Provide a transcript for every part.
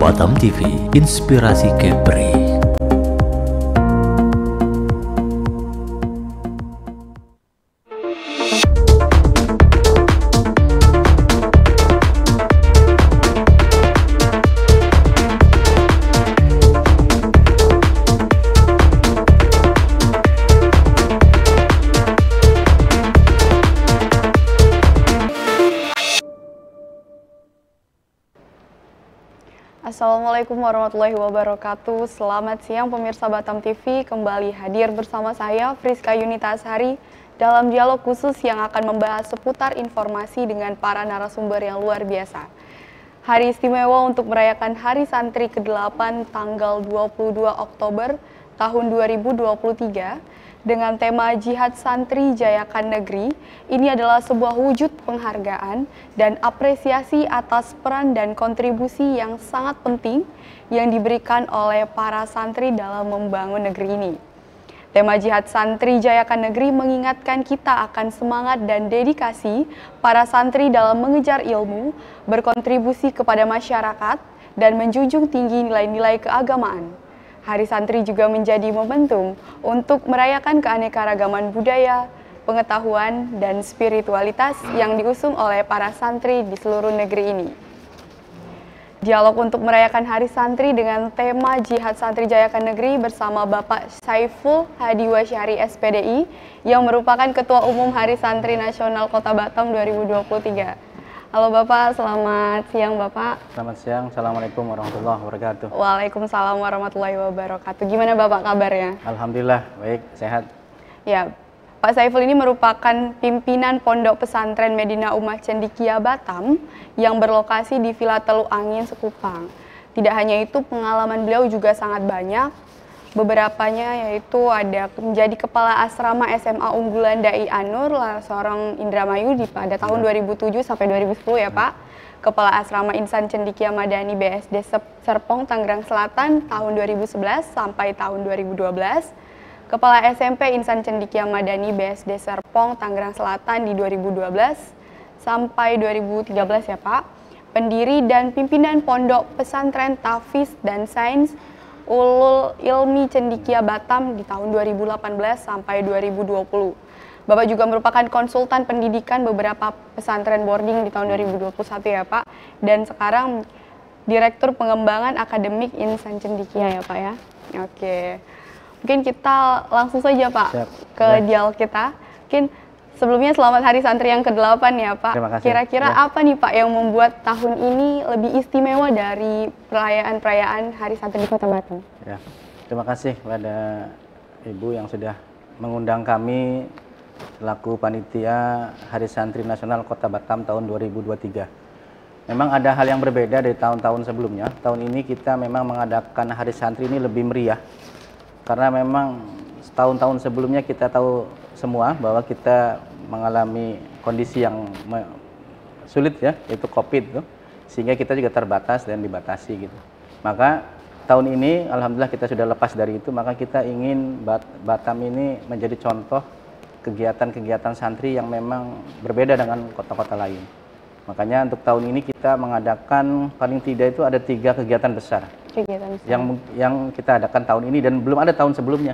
Batam TV, inspirasi Kepri. Assalamualaikum warahmatullahi wabarakatuh. Selamat siang pemirsa Batam TV, kembali hadir bersama saya Friska Yunita Ashari dalam dialog khusus yang akan membahas seputar informasi dengan para narasumber yang luar biasa. Hari istimewa untuk merayakan Hari Santri ke-8 tanggal 22 Oktober tahun 2023 dengan tema Jihad Santri Jayakan Negeri. Ini adalah sebuah wujud penghargaan dan apresiasi atas peran dan kontribusi yang sangat penting yang diberikan oleh para santri dalam membangun negeri ini. Tema Jihad Santri Jayakan Negeri mengingatkan kita akan semangat dan dedikasi para santri dalam mengejar ilmu, berkontribusi kepada masyarakat, dan menjunjung tinggi nilai-nilai keagamaan. Hari Santri juga menjadi momentum untuk merayakan keanekaragaman budaya, pengetahuan, dan spiritualitas yang diusung oleh para santri di seluruh negeri ini. Dialog untuk merayakan Hari Santri dengan tema Jihad Santri Jayakan Negeri bersama Bapak Saiful Hadi Wasyari SPDI yang merupakan Ketua Umum Hari Santri Nasional Kota Batam 2023. Halo Bapak, selamat siang Bapak. Selamat siang, Assalamualaikum warahmatullahi wabarakatuh. Waalaikumsalam warahmatullahi wabarakatuh. Gimana Bapak kabarnya? Alhamdulillah, baik, sehat. Ya, Pak Saiful ini merupakan pimpinan Pondok Pesantren Medina Ummah Cendikia Batam yang berlokasi di Villa Teluk Angin, Sekupang. Tidak hanya itu, pengalaman beliau juga sangat banyak. Beberapanya yaitu ada menjadi Kepala Asrama SMA Unggulan Dai Anur, seorang Indramayu pada tahun 2007 sampai 2010 ya Pak. Kepala Asrama Insan Cendikia Madani BSD Serpong, Tangerang Selatan tahun 2011 sampai tahun 2012. Kepala SMP Insan Cendikia Madani BSD Serpong, Tangerang Selatan di 2012 sampai 2013 ya Pak. Pendiri dan pimpinan Pondok Pesantren Tafiz dan Sains Ulul Ilmi Cendikia Batam di tahun 2018 sampai 2020. Bapak juga merupakan konsultan pendidikan beberapa pesantren boarding di tahun 2021 ya Pak. Dan sekarang Direktur Pengembangan Akademik Insan Cendikia ya Pak ya. Oke. Mungkin kita langsung saja Pak ke dialog kita. Mungkin sebelumnya selamat Hari Santri yang ke-8 ya Pak. Terima kasih. Kira-kira apa nih Pak yang membuat tahun ini lebih istimewa dari perayaan-perayaan Hari Santri di Kota Batam? Ya, terima kasih kepada Ibu yang sudah mengundang kami selaku panitia Hari Santri Nasional Kota Batam tahun 2023. Memang ada hal yang berbeda dari tahun-tahun sebelumnya. Tahun ini kita memang mengadakan Hari Santri ini lebih meriah. Karena memang tahun-tahun sebelumnya kita tahu semua bahwa kita mengalami kondisi yang sulit ya, yaitu COVID itu, sehingga kita juga terbatas dan dibatasi gitu. Maka tahun ini alhamdulillah kita sudah lepas dari itu, maka kita ingin Batam ini menjadi contoh kegiatan-kegiatan santri yang memang berbeda dengan kota-kota lain. Makanya untuk tahun ini kita mengadakan paling tidak itu ada 3 kegiatan besar. Yang kita adakan tahun ini dan belum ada tahun sebelumnya.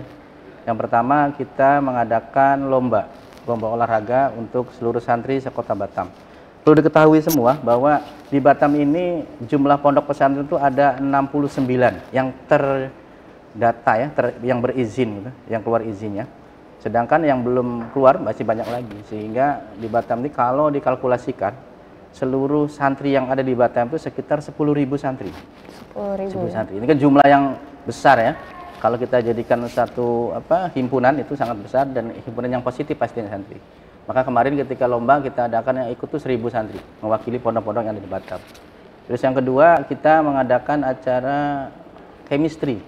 Yang pertama kita mengadakan lomba olahraga untuk seluruh santri sekota Batam. Perlu diketahui semua bahwa di Batam ini jumlah pondok pesantren itu ada 69 yang terdata ya, yang berizin gitu, yang keluar izinnya. Sedangkan yang belum keluar masih banyak lagi. Sehingga di Batam ini kalau dikalkulasikan seluruh santri yang ada di Batam itu sekitar 10.000 santri. 10.000 santri. Ini kan jumlah yang besar ya. Kalau kita jadikan satu himpunan itu sangat besar dan himpunan yang positif pastinya santri. Maka kemarin ketika lomba kita adakan yang ikut tuh 1.000 santri mewakili pondok-pondok yang ada di Batam. Terus yang kedua kita mengadakan acara chemistry,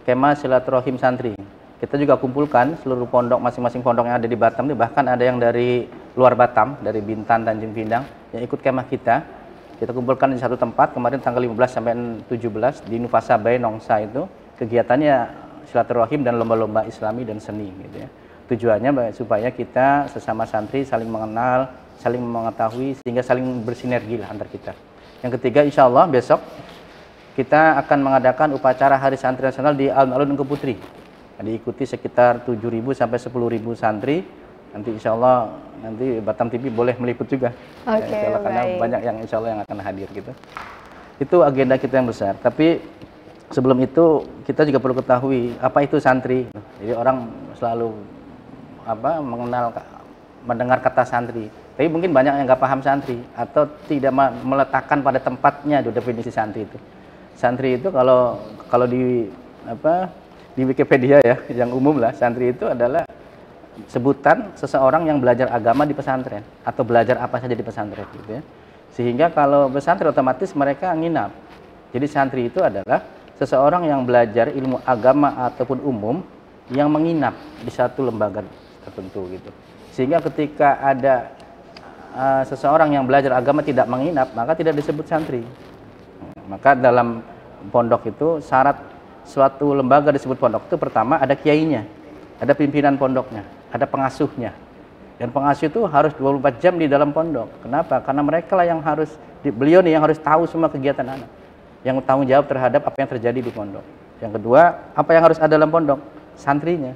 kemah silaturahim santri. Kita juga kumpulkan seluruh pondok, masing-masing pondok yang ada di Batam, bahkan ada yang dari luar Batam, dari Bintan, Tanjung Pinang yang ikut kemah kita. Kita kumpulkan di satu tempat kemarin tanggal 15 sampai 17 di Nufasa Bay Nongsa itu. Kegiatannya silaturahim dan lomba-lomba islami dan seni gitu ya. Tujuannya supaya kita sesama santri saling mengenal, saling mengetahui sehingga saling bersinergi lah antar kita. Yang ketiga insya Allah besok kita akan mengadakan upacara Hari Santri Nasional di Alun-Alun Engku Putri. Diikuti sekitar 7.000 sampai 10.000 santri. Nanti insya Allah nanti Batam TV boleh meliput juga. Oke, Insya Allah, karena baik. banyak yang insya Allah yang akan hadir gitu. Itu agenda kita yang besar. Tapi sebelum itu kita juga perlu ketahui apa itu santri. Jadi orang selalu mendengar kata santri. Tapi mungkin banyak yang nggak paham santri atau tidak meletakkan pada tempatnya definisi santri itu. Santri itu kalau di Wikipedia ya, yang umum lah, santri itu adalah sebutan seseorang yang belajar agama di pesantren atau belajar apa saja di pesantren gitu ya. Sehingga kalau pesantren otomatis mereka nginap. Jadi santri itu adalah seseorang yang belajar ilmu agama ataupun umum yang menginap di satu lembaga tertentu gitu. Sehingga ketika ada seseorang yang belajar agama tidak menginap, maka tidak disebut santri. Maka dalam pondok itu syarat suatu lembaga disebut pondok itu pertama ada kiainya, ada pimpinan pondoknya, ada pengasuhnya. Dan pengasuh itu harus 24 jam di dalam pondok. Kenapa? Karena mereka lah yang beliau nih yang harus tahu semua kegiatan anak. Yang tanggung jawab terhadap apa yang terjadi di pondok. Yang kedua, apa yang harus ada dalam pondok? Santrinya.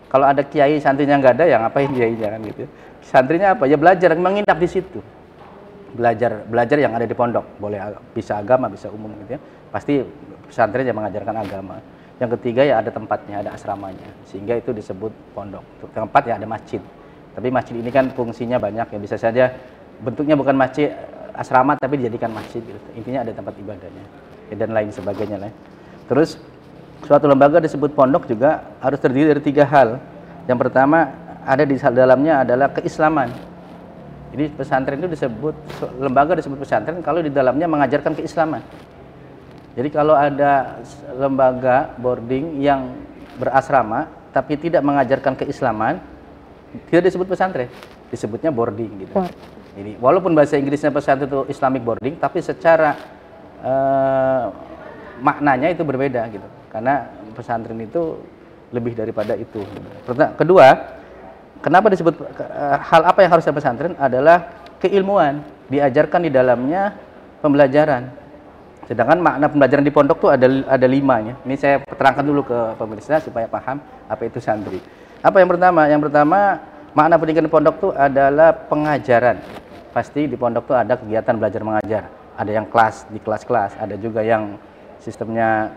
Kalau ada kiai santrinya nggak ada, ya ngapain kiainya kan gitu. Santrinya apa? Ya belajar, menginap di situ. Belajar yang ada di pondok. Boleh bisa agama, bisa umum gitu ya. Pasti pesantren yang mengajarkan agama. Yang ketiga ya ada tempatnya, ada asramanya. Sehingga itu disebut pondok. Keempat ya ada masjid. Tapi masjid ini kan fungsinya banyak ya. Bisa saja bentuknya bukan masjid asrama tapi dijadikan masjid gitu. Intinya ada tempat ibadahnya ya, dan lain sebagainya lah. Terus suatu lembaga disebut pondok juga harus terdiri dari 3 hal. Yang pertama ada di dalamnya adalah keislaman. Jadi pesantren itu disebut lembaga disebut pesantren kalau di dalamnya mengajarkan keislaman. Jadi kalau ada lembaga boarding yang berasrama tapi tidak mengajarkan keislaman, tidak disebut pesantren, disebutnya boarding gitu. Jadi walaupun bahasa Inggrisnya pesantren itu Islamic boarding, tapi secara maknanya itu berbeda gitu. Karena pesantren itu lebih daripada itu. Kedua, kenapa disebut hal apa yang harus ada pesantren adalah keilmuan, diajarkan di dalamnya pembelajaran. Sedangkan makna pembelajaran di pondok tuh ada 5 ya. Ini saya terangkan dulu ke pemirsa supaya paham apa itu santri. Apa yang pertama? Yang pertama, makna pendidikan di pondok tuh adalah pengajaran. Pasti di pondok tuh ada kegiatan belajar mengajar. Ada yang di kelas-kelas, ada juga yang sistemnya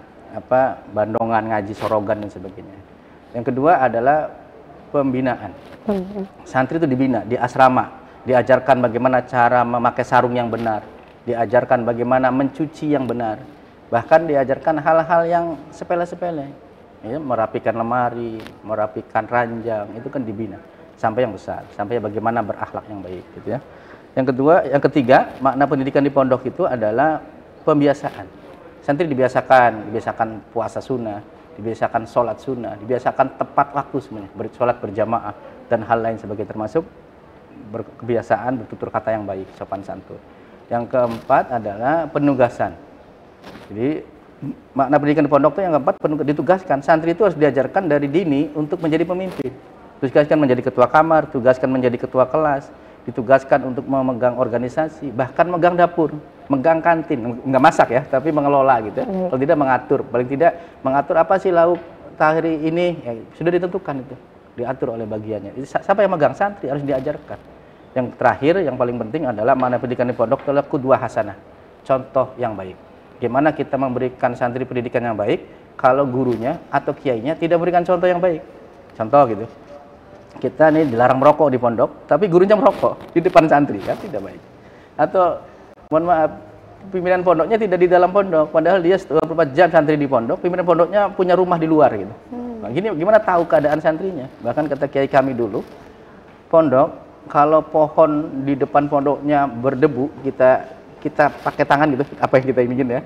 bandongan, ngaji, sorogan dan sebagainya. Yang kedua adalah pembinaan. Santri itu dibina di asrama, diajarkan bagaimana cara memakai sarung yang benar, diajarkan bagaimana mencuci yang benar, bahkan diajarkan hal-hal yang sepele-sepele, ya, merapikan lemari, merapikan ranjang, itu kan dibina sampai yang besar, sampai bagaimana berakhlak yang baik, gitu ya. Yang ketiga, makna pendidikan di pondok itu adalah pembiasaan. Santri dibiasakan puasa sunnah, dibiasakan sholat sunnah, dibiasakan tepat waktu semuanya, sholat berjamaah dan hal lain sebagainya, termasuk kebiasaan bertutur kata yang baik, sopan santun. Yang keempat adalah penugasan. Jadi makna pendidikan di pondok itu yang keempat, ditugaskan. Santri itu harus diajarkan dari dini untuk menjadi pemimpin. Tugaskan menjadi ketua kamar, tugaskan menjadi ketua kelas, ditugaskan untuk memegang organisasi, bahkan megang dapur, megang kantin, nggak masak ya, tapi mengelola gitu ya. Kalau tidak mengatur, paling tidak mengatur apa sih lauk hari ini, ya, sudah ditentukan itu, diatur oleh bagiannya. Siapa yang megang? Santri, harus diajarkan. Yang terakhir, yang paling penting adalah makna pendidikan di pondok adalah qudwah hasanah, contoh yang baik. Gimana kita memberikan santri pendidikan yang baik kalau gurunya atau kiainya tidak memberikan contoh yang baik? Contoh gitu, kita nih dilarang merokok di pondok, tapi gurunya merokok di depan santri, kan tidak baik. Atau mohon maaf, pimpinan pondoknya tidak di dalam pondok, padahal dia 24 jam santri di pondok, pimpinan pondoknya punya rumah di luar gitu. Nah, gimana tahu keadaan santrinya? Bahkan kata kiai kami dulu, pondok kalau pohon di depan pondoknya berdebu, kita pakai tangan gitu, apa yang kita ingin ya,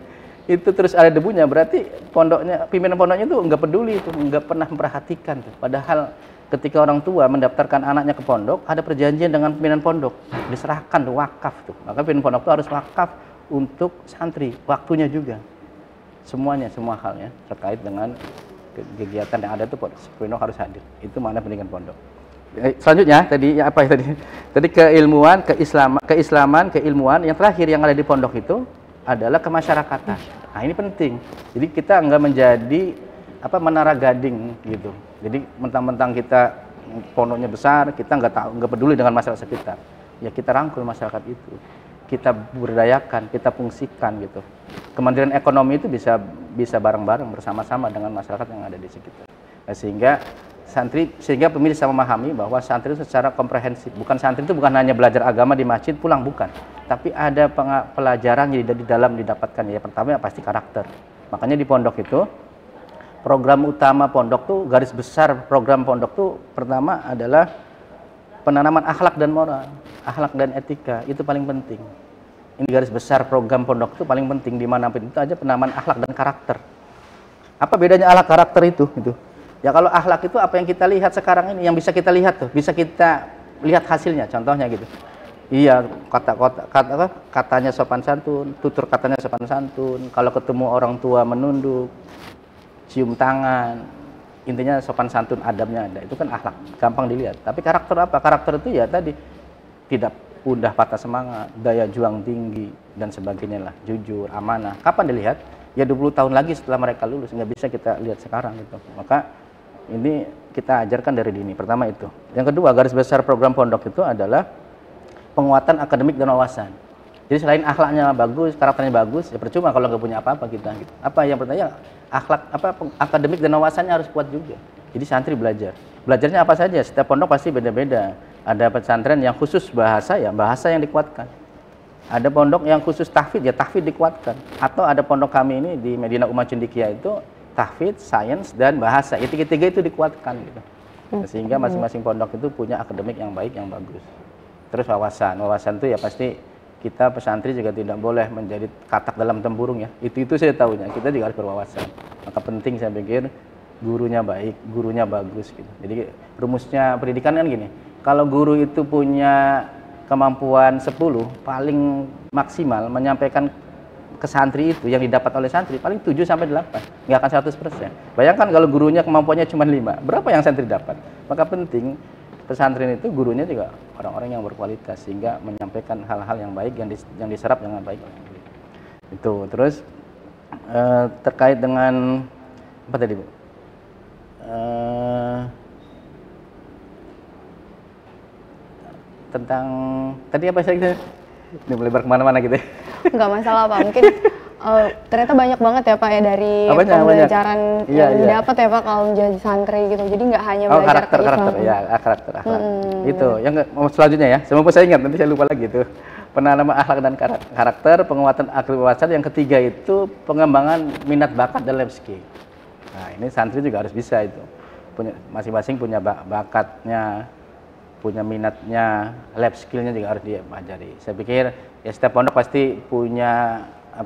itu terus ada debunya, berarti pimpinan pondoknya itu nggak peduli, itu nggak pernah memperhatikan tuh. Padahal ketika orang tua mendaftarkan anaknya ke pondok, ada perjanjian dengan pimpinan pondok, diserahkan tuh, wakaf tuh. Maka pimpinan pondok itu harus wakaf untuk santri, waktunya juga, semuanya, semua halnya terkait dengan kegiatan yang ada tuh pondok harus hadir. Itu makna pendidikan pondok. Selanjutnya tadi apa ya tadi? Tadi keilmuan, keislaman, keilmuan. Yang terakhir yang ada di pondok itu adalah kemasyarakatan. Nah ini penting. Jadi kita nggak menjadi menara gading gitu. Jadi mentang-mentang kita pondoknya besar, kita nggak peduli dengan masyarakat sekitar. Ya kita rangkul masyarakat itu, kita berdayakan, kita fungsikan gitu. Kemandirian ekonomi itu bisa bareng-bareng bersama-sama dengan masyarakat yang ada di sekitar. Nah, sehingga pemilih bisa memahami bahwa santri itu secara komprehensif. Bukan santri itu bukan hanya belajar agama di masjid pulang, bukan. Tapi ada pelajaran yang di dalam didapatkan. Ya pertama ya pasti karakter. Makanya di pondok itu program utama pondok tuh, garis besar program pondok tuh pertama adalah penanaman akhlak dan moral, akhlak dan etika, itu paling penting. Ini garis besar program pondok itu paling penting, dimanapun itu aja penanaman akhlak dan karakter. Apa bedanya akhlak karakter itu? Ya kalau akhlak itu apa yang kita lihat sekarang ini, yang bisa kita lihat tuh, bisa kita lihat hasilnya, contohnya gitu. Iya, katanya sopan santun, tutur katanya sopan santun, kalau ketemu orang tua menunduk, cium tangan, intinya sopan santun, adabnya ada. Itu kan akhlak, gampang dilihat. Tapi karakter apa? Karakter itu ya tadi, tidak mudah patah semangat, daya juang tinggi, dan sebagainya lah, jujur, amanah. Kapan dilihat? Ya 20 tahun lagi setelah mereka lulus, nggak bisa kita lihat sekarang gitu. Maka ini kita ajarkan dari dini. Pertama itu. Yang kedua, garis besar program pondok itu adalah penguatan akademik dan wawasan. Jadi selain akhlaknya bagus, karakternya bagus, ya percuma kalau nggak punya apa-apa kita. Gitu. Apa yang pertama? Akhlak akademik dan wawasannya harus kuat juga. Jadi santri belajar. Belajarnya apa saja? Setiap pondok pasti beda-beda. Ada pesantren yang khusus bahasa, ya bahasa yang dikuatkan. Ada pondok yang khusus tahfidz, ya tahfidz dikuatkan. Atau ada pondok kami ini di Medina Umar Cendekia itu tahfidz, sains, dan bahasa. Ya tiga-tiga itu dikuatkan gitu. Sehingga masing-masing pondok itu punya akademik yang baik, yang bagus. Terus wawasan. Wawasan itu ya pasti kita pesantri juga tidak boleh menjadi katak dalam tempurung ya. Itu saya tahunya. Kita juga harus berwawasan. Maka penting saya pikir gurunya baik, gurunya bagus gitu. Jadi rumusnya pendidikan kan gini. Kalau guru itu punya kemampuan 10, paling maksimal menyampaikan ke santri itu yang didapat oleh santri paling 7 sampai 8. Nggak akan 100%. Bayangkan kalau gurunya kemampuannya cuma 5, berapa yang santri dapat? Maka penting pesantren itu gurunya juga orang-orang yang berkualitas sehingga menyampaikan hal-hal yang baik yang diserap dengan baik. Itu terus terkait dengan apa tadi Bu? Tentang tadi apa sih? Ini melebar kemana-mana gitu. Nggak masalah Pak, mungkin ternyata banyak banget ya Pak ya dari pembelajaran yang didapat ya Pak kalau menjadi santri gitu. Jadi nggak hanya belajar karakter. Itu yang selanjutnya ya. Semoga saya ingat, nanti saya lupa lagi itu. Penanaman akhlak dan karakter, penguatan akhlak wawasan. Yang ketiga itu pengembangan minat bakat dan life skill. Nah ini santri juga harus bisa itu. Masing-masing punya bakatnya, punya minatnya, life skillnya juga harus diajari. Saya pikir ya setiap pondok pasti punya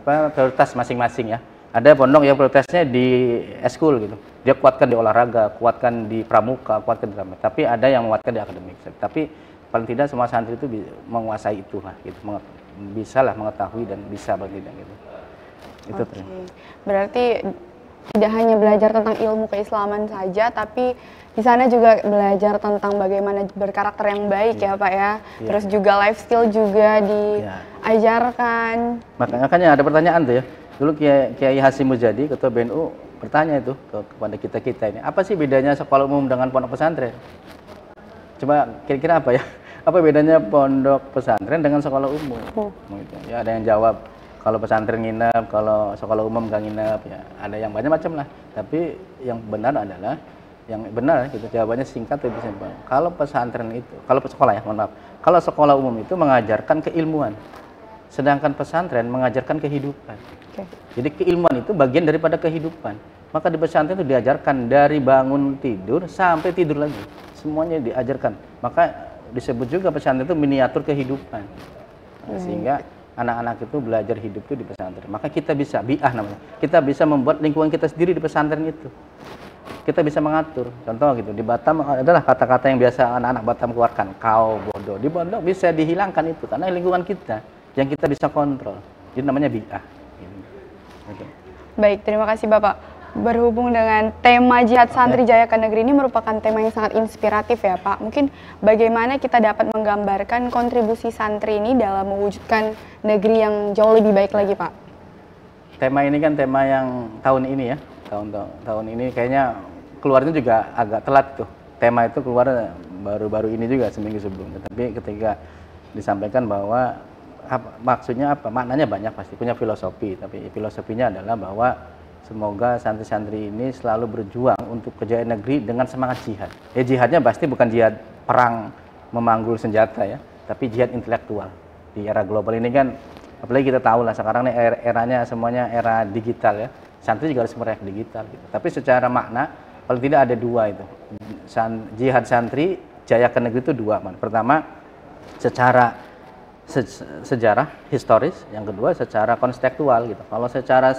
prioritas masing-masing ya. Ada pondok yang prioritasnya di eskul gitu. Dia kuatkan di olahraga, kuatkan di pramuka, kuatkan di drama. Tapi ada yang menguatkan di akademik. Tapi paling tidak semua santri itu menguasai itu lah gitu. Bisa lah mengetahui dan bisa bertindak gitu. Itu berarti tidak hanya belajar tentang ilmu keislaman saja, tapi di sana juga belajar tentang bagaimana berkarakter yang baik ya Pak ya. Terus juga life skill juga diajarkan. Makanya ada pertanyaan tuh ya. Dulu Kiai Hasyim Muzadi, Ketua BNU, bertanya itu kepada kita ini, apa sih bedanya sekolah umum dengan pondok pesantren? Coba kira-kira apa ya? Apa bedanya pondok pesantren dengan sekolah umum? Ya ada yang jawab, kalau pesantren nginep, kalau sekolah umum nggak nginep, ya ada yang banyak macam lah. Tapi yang benar adalah, gitu, jawabannya singkat lebih simpel. Kalau pesantren itu, kalau sekolah ya, mohon maaf. Kalau sekolah umum itu mengajarkan keilmuan, sedangkan pesantren mengajarkan kehidupan. Jadi keilmuan itu bagian daripada kehidupan. Maka di pesantren itu diajarkan dari bangun tidur sampai tidur lagi, semuanya diajarkan. Maka disebut juga pesantren itu miniatur kehidupan. Sehingga anak-anak itu belajar hidup itu di pesantren. Maka kita bisa bi'ah namanya. Kita bisa membuat lingkungan kita sendiri di pesantren itu. Kita bisa mengatur. Contoh gitu, di Batam adalah kata-kata yang biasa anak-anak Batam keluarkan, kau, bodoh. Di pondok bisa dihilangkan itu karena lingkungan kita yang kita bisa kontrol. Jadi namanya bi'ah. Baik, terima kasih Bapak. Berhubung dengan tema Jihad Santri Jayakan Negeri ini merupakan tema yang sangat inspiratif ya Pak. Mungkin bagaimana kita dapat menggambarkan kontribusi santri ini dalam mewujudkan negeri yang jauh lebih baik lagi Pak? tema ini kan tema yang tahun ini ya, tahun ini kayaknya keluarnya juga agak telat tuh. Tema itu keluar baru-baru ini juga, seminggu sebelumnya. Tapi ketika disampaikan bahwa maksudnya apa, maknanya banyak, pasti punya filosofi. Tapi filosofinya adalah bahwa semoga santri-santri ini selalu berjuang untuk kejayaan negeri dengan semangat jihad. Jihadnya pasti bukan jihad perang memanggul senjata ya, tapi jihad intelektual. Di era global ini kan, apalagi kita tahu lah sekarang nih eranya semuanya era digital ya. Santri juga harus melek digital gitu. Tapi secara makna paling tidak ada dua itu. Jihad santri, jaya ke negeri itu dua. Pertama secara sejarah historis, yang kedua secara konstekstual gitu. Kalau secara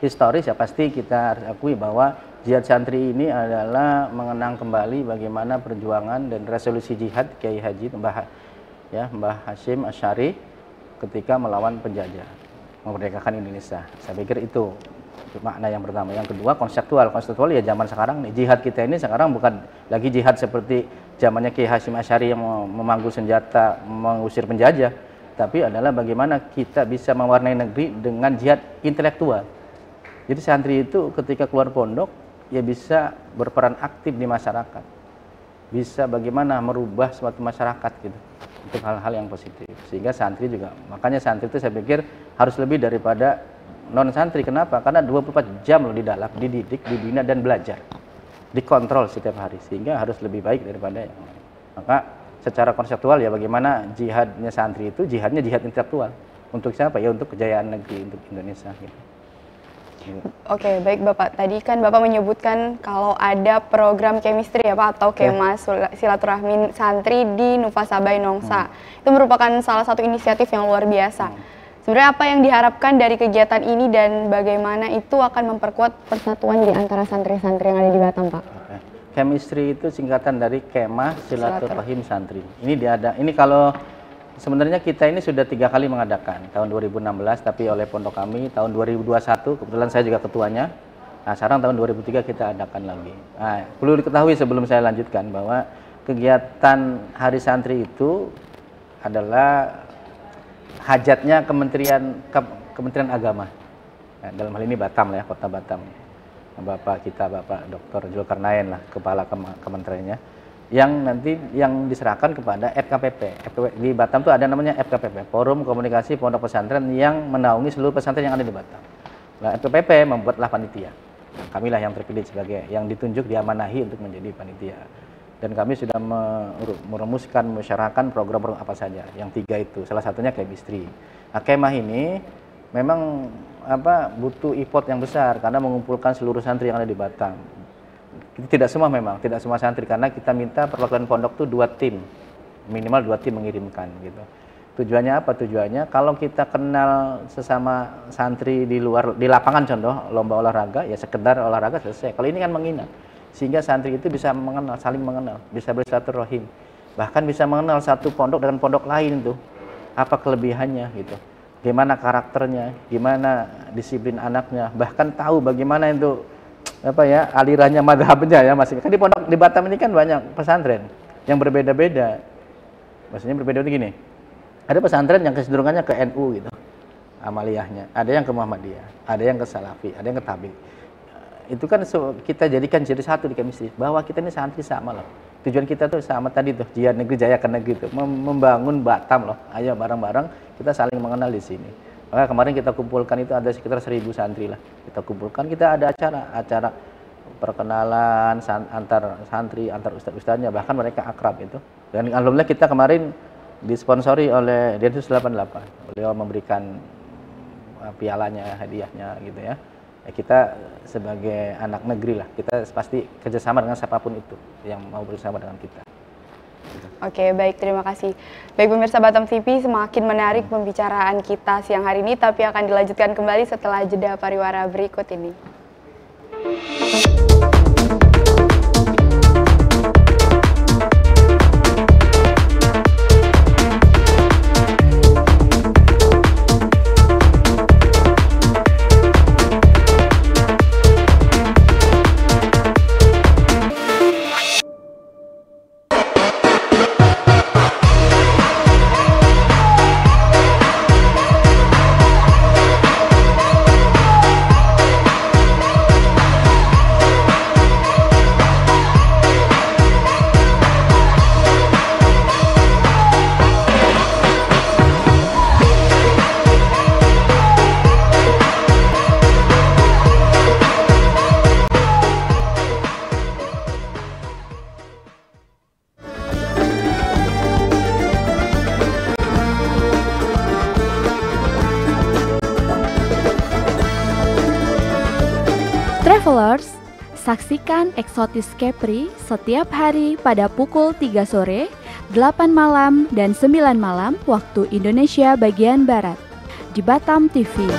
historis ya pasti kita harus akui bahwa jihad santri ini adalah mengenang kembali bagaimana perjuangan dan resolusi jihad Kiai Haji Mbah Hashim Asy'ari ketika melawan penjajah, memerdekakan Indonesia. Saya pikir itu makna yang pertama. Yang kedua konseptual ya zaman sekarang nih, jihad kita ini sekarang bukan lagi jihad seperti zamannya Kiai Hashim Asy'ari yang memanggul senjata mengusir penjajah, tapi adalah bagaimana kita bisa mewarnai negeri dengan jihad intelektual. Jadi santri itu ketika keluar pondok ya bisa berperan aktif di masyarakat, bisa bagaimana merubah suatu masyarakat gitu, untuk hal-hal yang positif. Sehingga santri juga, makanya santri itu saya pikir harus lebih daripada non santri. Kenapa? Karena 24 jam loh di dalam, dididik, dibina dan belajar, dikontrol setiap hari, sehingga harus lebih baik daripada yang lain. Maka secara konseptual ya bagaimana jihadnya santri itu, jihadnya jihad intelektual. Untuk siapa? Ya untuk kejayaan negeri, untuk Indonesia gitu. Oke, baik Bapak. Tadi kan Bapak menyebutkan kalau ada program chemistry ya Pak, atau kemas silaturahmi santri di Nufasabai Nongsa. Itu merupakan salah satu inisiatif yang luar biasa. Sebenarnya apa yang diharapkan dari kegiatan ini dan bagaimana itu akan memperkuat persatuan di antara santri-santri yang ada di Batam, Pak? Chemistry itu singkatan dari Kemah Silaturahim Santri. Ini kalau sebenarnya kita ini sudah 3 kali mengadakan, tahun 2016 tapi oleh pondok kami, tahun 2021 kebetulan saya juga ketuanya. Nah, sekarang tahun 2003 kita adakan lagi. Nah, perlu diketahui sebelum saya lanjutkan bahwa kegiatan Hari Santri itu adalah hajatnya Kementerian Agama. Nah, dalam hal ini Batam lah ya, Kota Batam. Bapak Dr. Zulkarnain lah kepala kementeriannya, yang nanti yang diserahkan kepada FKPP. Di Batam tuh ada namanya FKPP, Forum Komunikasi Pondok Pesantren, yang menaungi seluruh pesantren yang ada di Batam. Nah, FKPP membuatlah panitia. Nah, kamilah yang terpilih sebagai yang ditunjuk, diamanahi untuk menjadi panitia. Dan kami sudah merumuskan, mensyarahkan program-program apa saja. Yang 3 itu, salah satunya chemistry. Nah, kemah ini memang butuh effort yang besar karena mengumpulkan seluruh santri yang ada di Batam. Tidak semua santri, karena kita minta perwakilan pondok tuh 2 tim, minimal 2 tim mengirimkan gitu. Tujuannya apa? Tujuannya kalau kita kenal sesama santri di luar, di lapangan contoh lomba olahraga, ya sekedar olahraga selesai. Kalau ini kan menginap, sehingga santri itu bisa mengenal, saling mengenal, bisa bersilaturahim, bahkan bisa mengenal satu pondok dengan pondok lain tuh, apa kelebihannya gitu, gimana karakternya, gimana disiplin anaknya, bahkan tahu bagaimana itu alirannya, madhabnya ya. Masih kan di pondok di Batam ini kan banyak pesantren yang berbeda-beda. Maksudnya berbeda begini, ada pesantren yang kecenderungannya ke NU gitu, amaliyahnya, ada yang ke Muhammadiyah, ada yang ke Salafi, ada yang ke Tabligh. Itu kan kita jadikan jadi satu di chemistry, bahwa kita ini santri sama loh. Tujuan kita tuh sama tadi tuh, jihad negeri jaya ke negeri tuh, membangun Batam loh. Ayo bareng-bareng kita saling mengenal di sini. Maka kemarin kita kumpulkan itu ada sekitar 1000 santri lah. Kita kumpulkan, kita ada acara perkenalan antar santri, antar ustadz-ustadznya, bahkan mereka akrab itu. Dan alhamdulillah kita kemarin disponsori oleh Densus 88. Beliau memberikan pialanya, hadiahnya gitu ya. Kita sebagai anak negeri lah, kita pasti kerjasama dengan siapapun itu yang mau bersama dengan kita. Oke, baik, terima kasih. Baik pemirsa Batam TV, semakin menarik pembicaraan kita siang hari ini, tapi akan dilanjutkan kembali setelah jeda pariwara berikut ini. Travelers, saksikan Exotis Kepri setiap hari pada pukul 3 sore, 8 malam, dan 9 malam waktu Indonesia bagian Barat di Batam TV.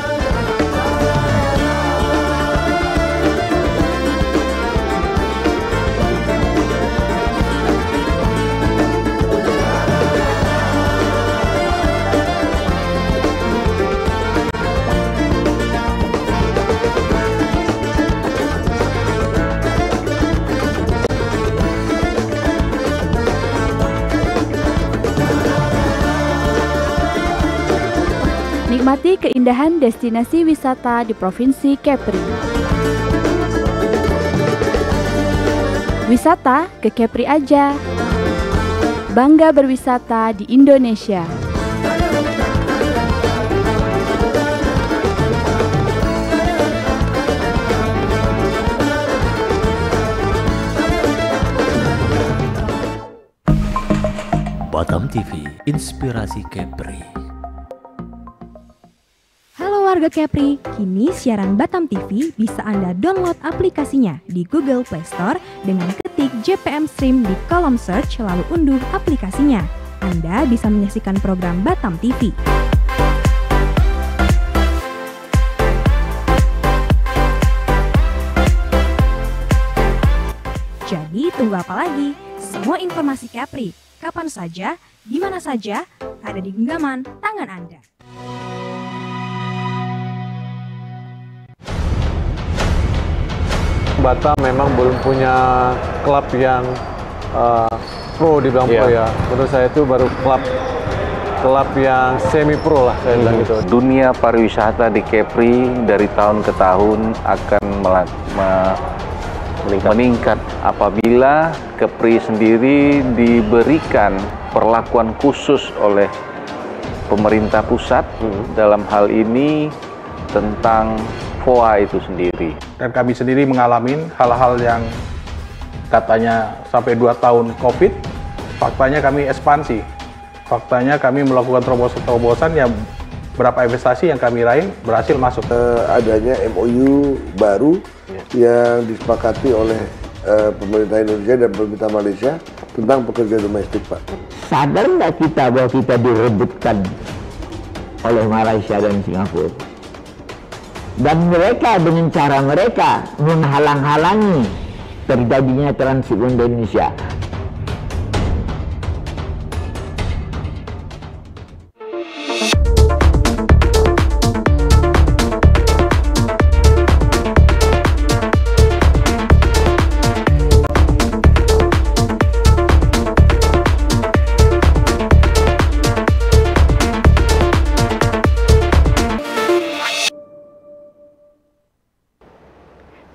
Nikmati keindahan destinasi wisata di Provinsi Kepri. Wisata ke Kepri aja. Bangga berwisata di Indonesia. Batam TV, inspirasi Kepri. Warga Kepri, kini siaran Batam TV bisa Anda download aplikasinya di Google Play Store dengan ketik JPM Stream di kolom search lalu unduh aplikasinya. Anda bisa menyaksikan program Batam TV. Jadi tunggu apa lagi? Semua informasi Kepri, kapan saja, di mana saja, ada di genggaman tangan Anda. Batam memang belum punya klub yang pro dibilang pro ya. Menurut saya itu baru klub yang semi pro lah saya bilang gitu. Dunia pariwisata di Kepri dari tahun ke tahun akan meningkat apabila Kepri sendiri diberikan perlakuan khusus oleh pemerintah pusat dalam hal ini tentang FOA itu sendiri. Dan kami sendiri mengalami hal-hal yang katanya sampai 2 tahun COVID, faktanya kami ekspansi. Faktanya kami melakukan terobosan-terobosan yang berapa investasi yang kami raih berhasil masuk. Adanya MOU baru yang disepakati oleh pemerintah Indonesia dan pemerintah Malaysia tentang pekerja domestik, Pak. Sadar nggak kita bahwa kita direbutkan oleh Malaysia dan Singapura? Dan mereka dengan cara mereka menghalang-halangi terjadinya transit di Indonesia.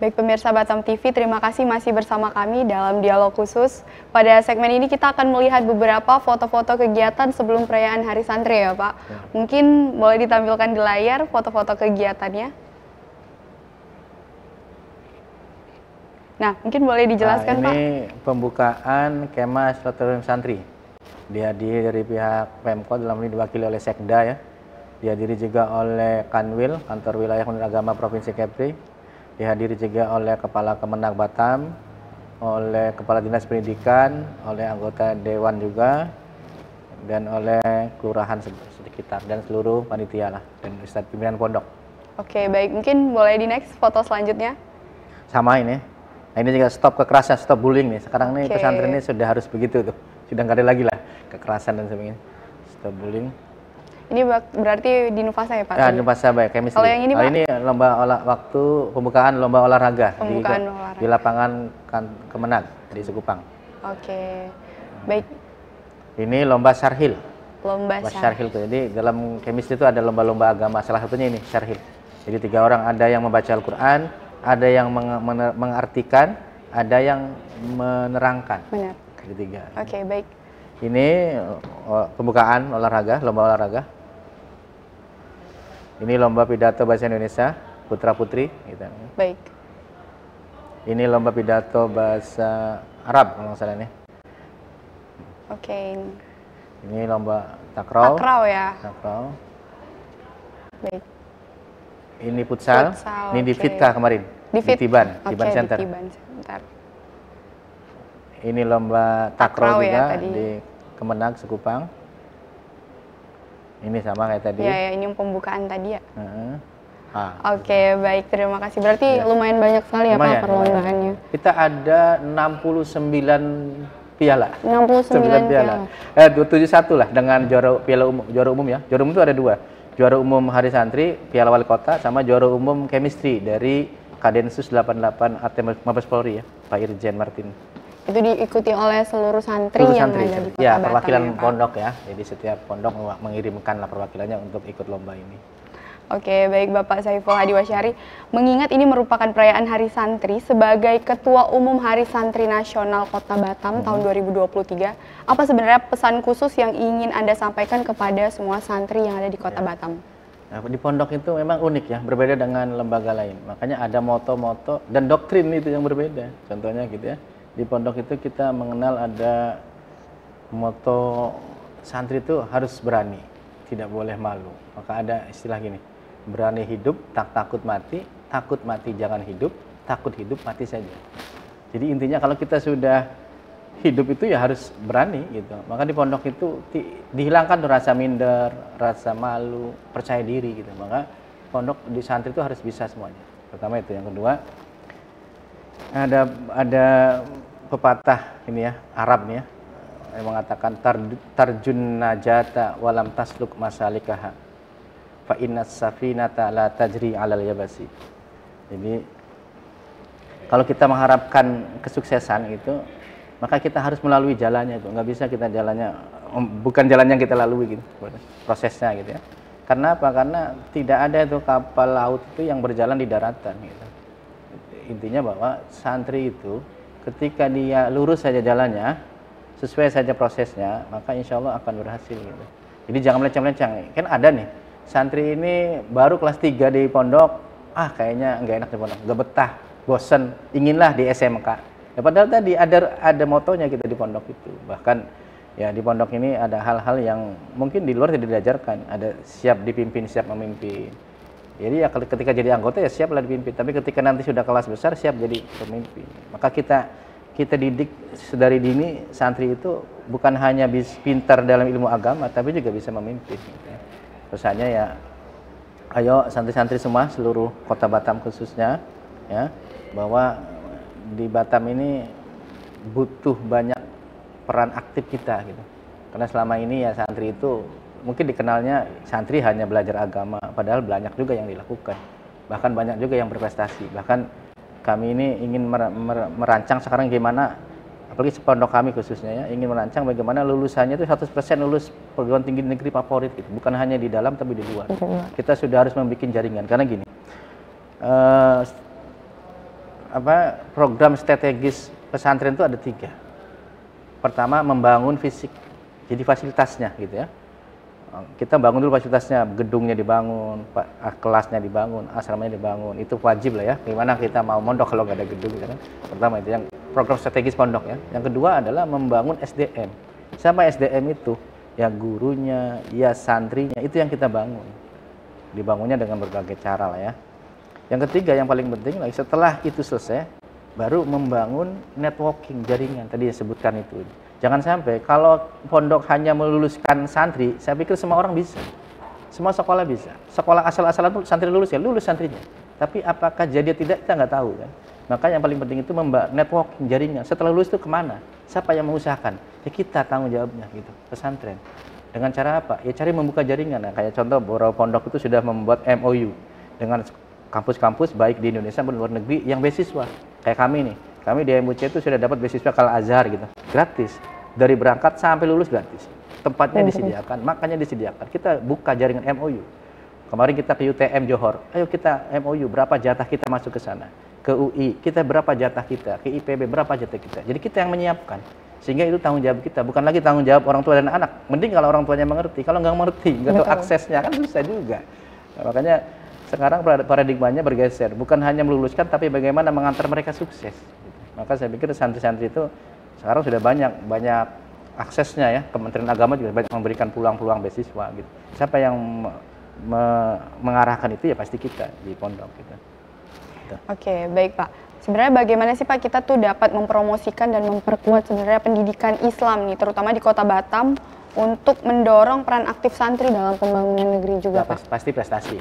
Baik pemirsa Batam TV, terima kasih masih bersama kami dalam dialog khusus. Pada segmen ini kita akan melihat beberapa foto-foto kegiatan sebelum perayaan Hari Santri ya Pak. Mungkin boleh ditampilkan di layar foto-foto kegiatannya. Nah, mungkin boleh dijelaskan Pak. Ini pembukaan Kemah Silaturahmi Santri. Dihadiri dari pihak Pemkot, dalam ini diwakili oleh Sekda ya. Dihadiri juga oleh Kanwil, Kantor Wilayah Kementerian Agama Provinsi Kepri. Dihadiri juga oleh Kepala Kemenag Batam, oleh Kepala Dinas Pendidikan, oleh anggota Dewan juga, dan oleh kelurahan sekitar, dan seluruh panitia lah, dan Ustadz pimpinan pondok. Oke, baik. Mungkin boleh di next foto selanjutnya. Sama ini. Nah, ini juga stop kekerasan, stop bullying nih. Sekarang nih pesantren ini sudah harus begitu tuh. Sudah nggak ada lagi lah kekerasan dan sebagainya. Stop bullying. Ini berarti di Nufasa ya Pak? Ya, di Nufasa baik, chemistry. Kalau yang ini Pak? Ini lomba pembukaan lomba olahraga, di lapangan Kemenag di Sekupang. Oke, baik. Ini lomba Syarhil. Lomba Syarhil tuh. Jadi dalam chemistry itu ada lomba-lomba agama, salah satunya ini Syarhil. Jadi 3 orang, ada yang membaca Al-Quran, ada yang mengartikan, ada yang menerangkan. Benar. Ketiga. Oke, baik. Ini pembukaan olahraga, lomba olahraga. Ini lomba pidato bahasa Indonesia, putra-putri. Gitu. Baik. Ini lomba pidato bahasa Arab, kalau nggak salah ini. Oke. Ini lomba takraw. Takraw ya? Takraw. Baik. Ini futsal. Ini di Fitka kemarin. Di Tiban, Oke, Tiban Center. Di Tiban Center. Ini lomba takraw Takraw ya juga tadi. di Kemenag Sekupang. Ini sama kayak tadi. Ya, ini yang pembukaan tadi ya. Heeh. Oke, baik, terima kasih. Berarti lumayan banyak sekali ya Pak perlombaannya. Kita ada 69 piala. 69 piala. 71 lah dengan juara umum ya. Juara umum itu ada 2. Juara umum Hari Santri, Piala Wali Kota, sama juara umum Chemistry dari Kadensus 88 AT Mabes Polri ya, Pak Irjen Martin. Itu diikuti oleh seluruh santri yang ada di Kota ya, Batam perwakilan ya, Pak? pondok ya. Jadi setiap pondok mengirimkanlah perwakilannya untuk ikut lomba ini. Oke, baik Bapak Saiful Hadi Wasyari. Mengingat ini merupakan perayaan Hari Santri, sebagai Ketua Umum Hari Santri Nasional Kota Batam tahun 2023, apa sebenarnya pesan khusus yang ingin Anda sampaikan kepada semua santri yang ada di Kota Batam? Nah, di pondok itu memang unik ya, berbeda dengan lembaga lain. Makanya ada moto-moto dan doktrin itu yang berbeda. Contohnya gitu ya, di pondok itu kita mengenal ada moto santri itu harus berani, tidak boleh malu. Maka ada istilah gini, berani hidup, tak takut mati jangan hidup, takut hidup mati saja. Jadi intinya kalau kita sudah hidup itu ya harus berani gitu. Maka di pondok itu dihilangkan tuh rasa minder, rasa malu, percaya diri gitu. Maka pondok di santri itu harus bisa semuanya. Pertama itu. Yang kedua, ada pepatah ini ya, Arab nih ya, yang mengatakan tarjun najata walam tasluk masalikaha fa inna safinata la tajri 'alal yabasi. Jadi kalau kita mengharapkan kesuksesan itu, maka kita harus melalui jalannya itu. Nggak bisa kita jalannya, bukan jalan yang kita lalui gitu, prosesnya gitu ya. Karena apa? Karena tidak ada itu kapal laut itu yang berjalan di daratan gitu. Intinya bahwa santri itu ketika dia lurus saja jalannya, sesuai saja prosesnya, maka insya Allah akan berhasil gitu. Jadi jangan melenceng-melenceng. Kan ada nih, santri ini baru kelas 3 di pondok, kayaknya nggak enak di pondok, nggak betah, bosen, inginlah di SMK. Ya, padahal tadi ada motonya kita di pondok itu. Bahkan ya di pondok ini ada hal-hal yang mungkin di luar tidak diajarkan. Ada siap dipimpin, siap memimpin. Jadi ya ketika jadi anggota ya siaplah dipimpin. Tapi ketika nanti sudah kelas besar siap jadi pemimpin. Maka kita didik dari dini santri itu bukan hanya pintar dalam ilmu agama, tapi juga bisa memimpin. Pesannya ya, ayo santri-santri semua seluruh Kota Batam khususnya ya, bahwa di Batam ini butuh banyak peran aktif kita gitu. Karena selama ini ya santri itu mungkin dikenalnya santri hanya belajar agama, padahal banyak juga yang dilakukan. Bahkan banyak juga yang berprestasi. Bahkan kami ini ingin merancang sekarang gimana, apalagi pondok kami khususnya ya, ingin merancang bagaimana lulusannya itu 100% lulus perguruan tinggi negeri favorit gitu. Bukan hanya di dalam tapi di luar. Kita sudah harus membuat jaringan. Karena gini, program strategis pesantren itu ada 3. Pertama, membangun fisik, jadi fasilitasnya gitu ya. Kita bangun dulu fasilitasnya, gedungnya dibangun, kelasnya dibangun, asramanya dibangun, itu wajib lah ya. Gimana kita mau mondok kalau nggak ada gedung gitu kan. Pertama itu yang program strategis pondok ya. Yang kedua adalah membangun SDM. Siapa SDM itu? Ya gurunya, ya santrinya, itu yang kita bangun. Dibangunnya dengan berbagai cara lah ya. Yang ketiga yang paling penting lagi, setelah itu selesai, baru membangun networking, jaringan, tadi disebutkan itu. Jangan sampai kalau pondok hanya meluluskan santri, saya pikir semua orang bisa. Semua sekolah bisa. Sekolah asal-asalan pun santri lulus ya, lulus santrinya. Tapi apakah jadi tidak, kita nggak tahu kan. Maka yang paling penting itu networking, jaringan. Setelah lulus itu kemana? Siapa yang mengusahakan? Ya kita tanggung jawabnya gitu, pesantren. Dengan cara apa? Ya cari membuka jaringan. Nah, kayak contoh beberapa pondok itu sudah membuat MOU dengan kampus-kampus baik di Indonesia maupun luar negeri yang beasiswa. Kayak kami nih, kami di MUC itu sudah dapat beasiswa Al Azhar gitu, gratis. Dari berangkat sampai lulus gratis. Tempatnya disediakan, makannya disediakan. Kita buka jaringan MOU. Kemarin kita ke UTM Johor, ayo kita MOU, berapa jatah kita masuk ke sana. Ke UI, kita berapa jatah kita. Ke IPB, berapa jatah kita. Jadi kita yang menyiapkan. Sehingga itu tanggung jawab kita, bukan lagi tanggung jawab orang tua dan anak. Mending kalau orang tuanya mengerti, kalau nggak mengerti, nggak tahu aksesnya, kan susah juga. Nah, makanya sekarang paradigmanya bergeser, bukan hanya meluluskan, tapi bagaimana mengantar mereka sukses. Maka saya pikir santri-santri itu sekarang sudah banyak aksesnya ya. Kementerian Agama juga banyak memberikan peluang-peluang beasiswa gitu. Siapa yang mengarahkan itu ya pasti kita di pondok gitu. gitu. Oke, baik Pak. Sebenarnya bagaimana sih Pak kita tuh dapat mempromosikan dan memperkuat sebenarnya pendidikan Islam nih, terutama di Kota Batam untuk mendorong peran aktif santri dalam pembangunan negeri juga, Pak? Pasti prestasi.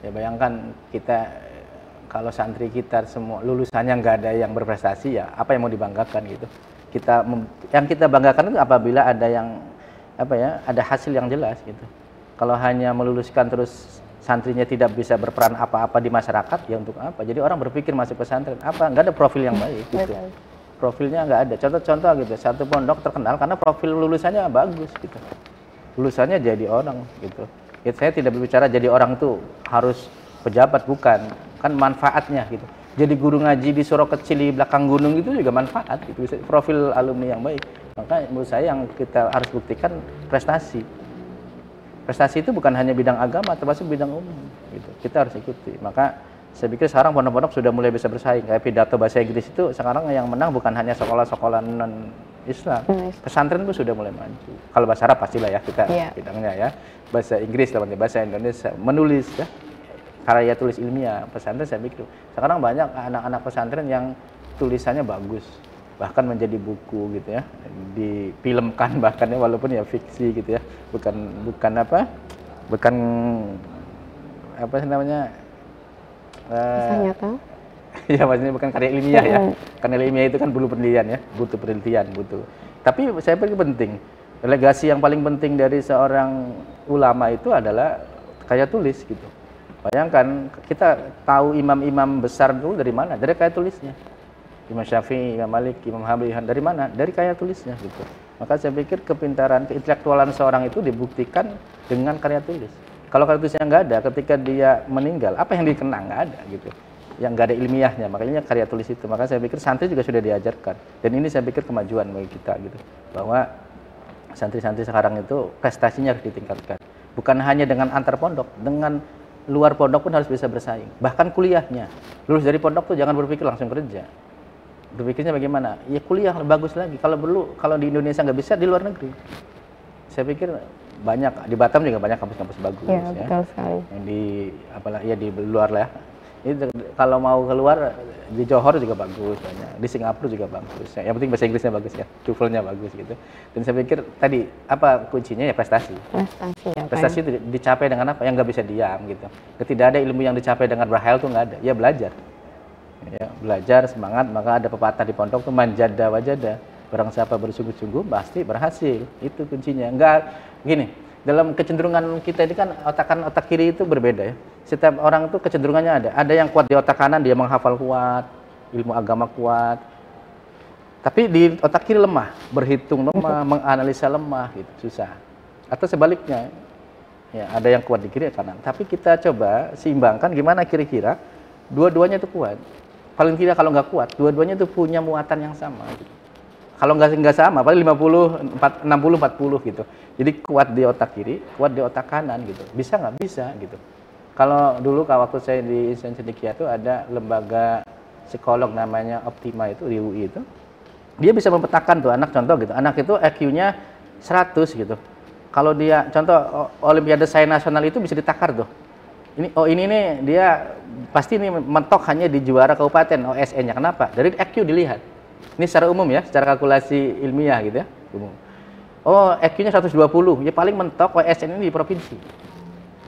Ya bayangkan kita kalau santri kita semua lulusannya nggak ada yang berprestasi, ya apa yang mau dibanggakan gitu. Yang kita banggakan itu apabila ada yang ada hasil yang jelas gitu. Kalau hanya meluluskan terus santrinya tidak bisa berperan apa-apa di masyarakat, ya untuk apa? Jadi orang berpikir masuk pesantren, nggak ada profil yang baik gitu. Profilnya nggak ada. Contoh gitu, satu pondok terkenal karena profil lulusannya bagus gitu. Lulusannya jadi orang gitu. Ya, saya tidak berbicara jadi orang tuh harus pejabat, bukan. Kan manfaatnya gitu. Jadi guru ngaji di surau kecil di belakang gunung itu juga manfaat gitu. Profil alumni yang baik. Maka menurut saya yang kita harus buktikan prestasi. Prestasi itu bukan hanya bidang agama, termasuk bidang umum gitu. Kita harus ikuti. Maka saya pikir sekarang pondok-pondok sudah mulai bisa bersaing. Kayak pidato bahasa Inggris itu sekarang yang menang bukan hanya sekolah-sekolah non-Islam. Pesantren pun sudah mulai maju. Kalau bahasa Arab pastilah ya kita bidangnya ya. Bahasa Inggris, bahasa Indonesia, menulis ya. Karya tulis ilmiah. Pesantren saya pikir sekarang banyak anak-anak pesantren yang tulisannya bagus. Bahkan menjadi buku gitu ya, difilmkan bahkan ya, walaupun ya fiksi gitu ya, bukan apa sih namanya, kisah nyata. Ya maksudnya bukan karya ilmiah ya, karena ilmiah itu kan butuh penelitian ya, butuh. Tapi saya pikir penting, legasi yang paling penting dari seorang ulama itu adalah karya tulis gitu. Bayangkan kita tahu imam-imam besar dulu dari mana? Dari karya tulisnya. Imam Syafi'i, Imam Malik, Imam Hanbali, dari mana? Dari karya tulisnya gitu. Maka saya pikir kepintaran, keintelektualan seorang itu dibuktikan dengan karya tulis. Kalau karya tulisnya nggak ada, ketika dia meninggal, apa yang dikenang? Nggak ada gitu. Yang nggak ada ilmiahnya, makanya karya tulis itu. Maka saya pikir santri juga sudah diajarkan. Dan ini saya pikir kemajuan bagi kita gitu. Bahwa santri-santri sekarang itu prestasinya harus ditingkatkan. Bukan hanya dengan antar pondok, dengan luar pondok pun harus bisa bersaing. Bahkan kuliahnya. Lulus dari pondok tuh jangan berpikir langsung kerja. Berpikirnya bagaimana? Ya kuliah bagus lagi. Kalau di Indonesia nggak bisa, di luar negeri. Saya pikir banyak di Batam juga banyak kampus-kampus bagus ya. Betul sekali. Yang di luar lah. Ini kalau mau keluar di Johor juga bagus banyak. Di Singapura juga bagus. Yang penting bahasa Inggrisnya bagus ya. TOEFL-nya bagus gitu. Dan saya pikir tadi apa kuncinya ya prestasi. Prestasi itu dicapai dengan apa? Yang nggak bisa diam gitu. Tidak ada ilmu yang dicapai dengan berhayal tuh nggak ada. Ya belajar. Ya, belajar semangat, maka ada pepatah di pondok tuh manjada wajada. Barang siapa bersungguh-sungguh pasti berhasil. Itu kuncinya. Enggak gini, dalam kecenderungan kita ini kan otak kiri itu berbeda ya. Setiap orang itu kecenderungannya ada. Ada yang kuat di otak kanan, dia menghafal kuat, ilmu agama kuat. Tapi di otak kiri lemah, berhitung lemah, menganalisa lemah gitu, susah. Atau sebaliknya. Ya, ada yang kuat di kiri kanan. Tapi kita coba seimbangkan gimana kira-kira dua-duanya itu kuat. Paling tidak kalau nggak kuat, dua-duanya itu punya muatan yang sama. Gitu. Kalau nggak sama, paling 60-40 gitu. Jadi kuat di otak kiri, kuat di otak kanan gitu. Bisa nggak? Bisa gitu. Kalau dulu waktu saya di Institut Cendekia itu ada lembaga psikolog namanya Optima itu di UI itu. Dia bisa memetakan tuh anak, contoh gitu. Anak itu IQ-nya 100 gitu. Kalau dia contoh Olimpiade Sains Nasional itu bisa ditakar tuh. Ini nih dia pasti ini mentok hanya di juara kabupaten OSN-nya. Kenapa? Dari IQ dilihat. Ini secara umum ya, secara kalkulasi ilmiah gitu ya. Umum. Oh, IQ-nya 120, ya paling mentok OSN ini di provinsi.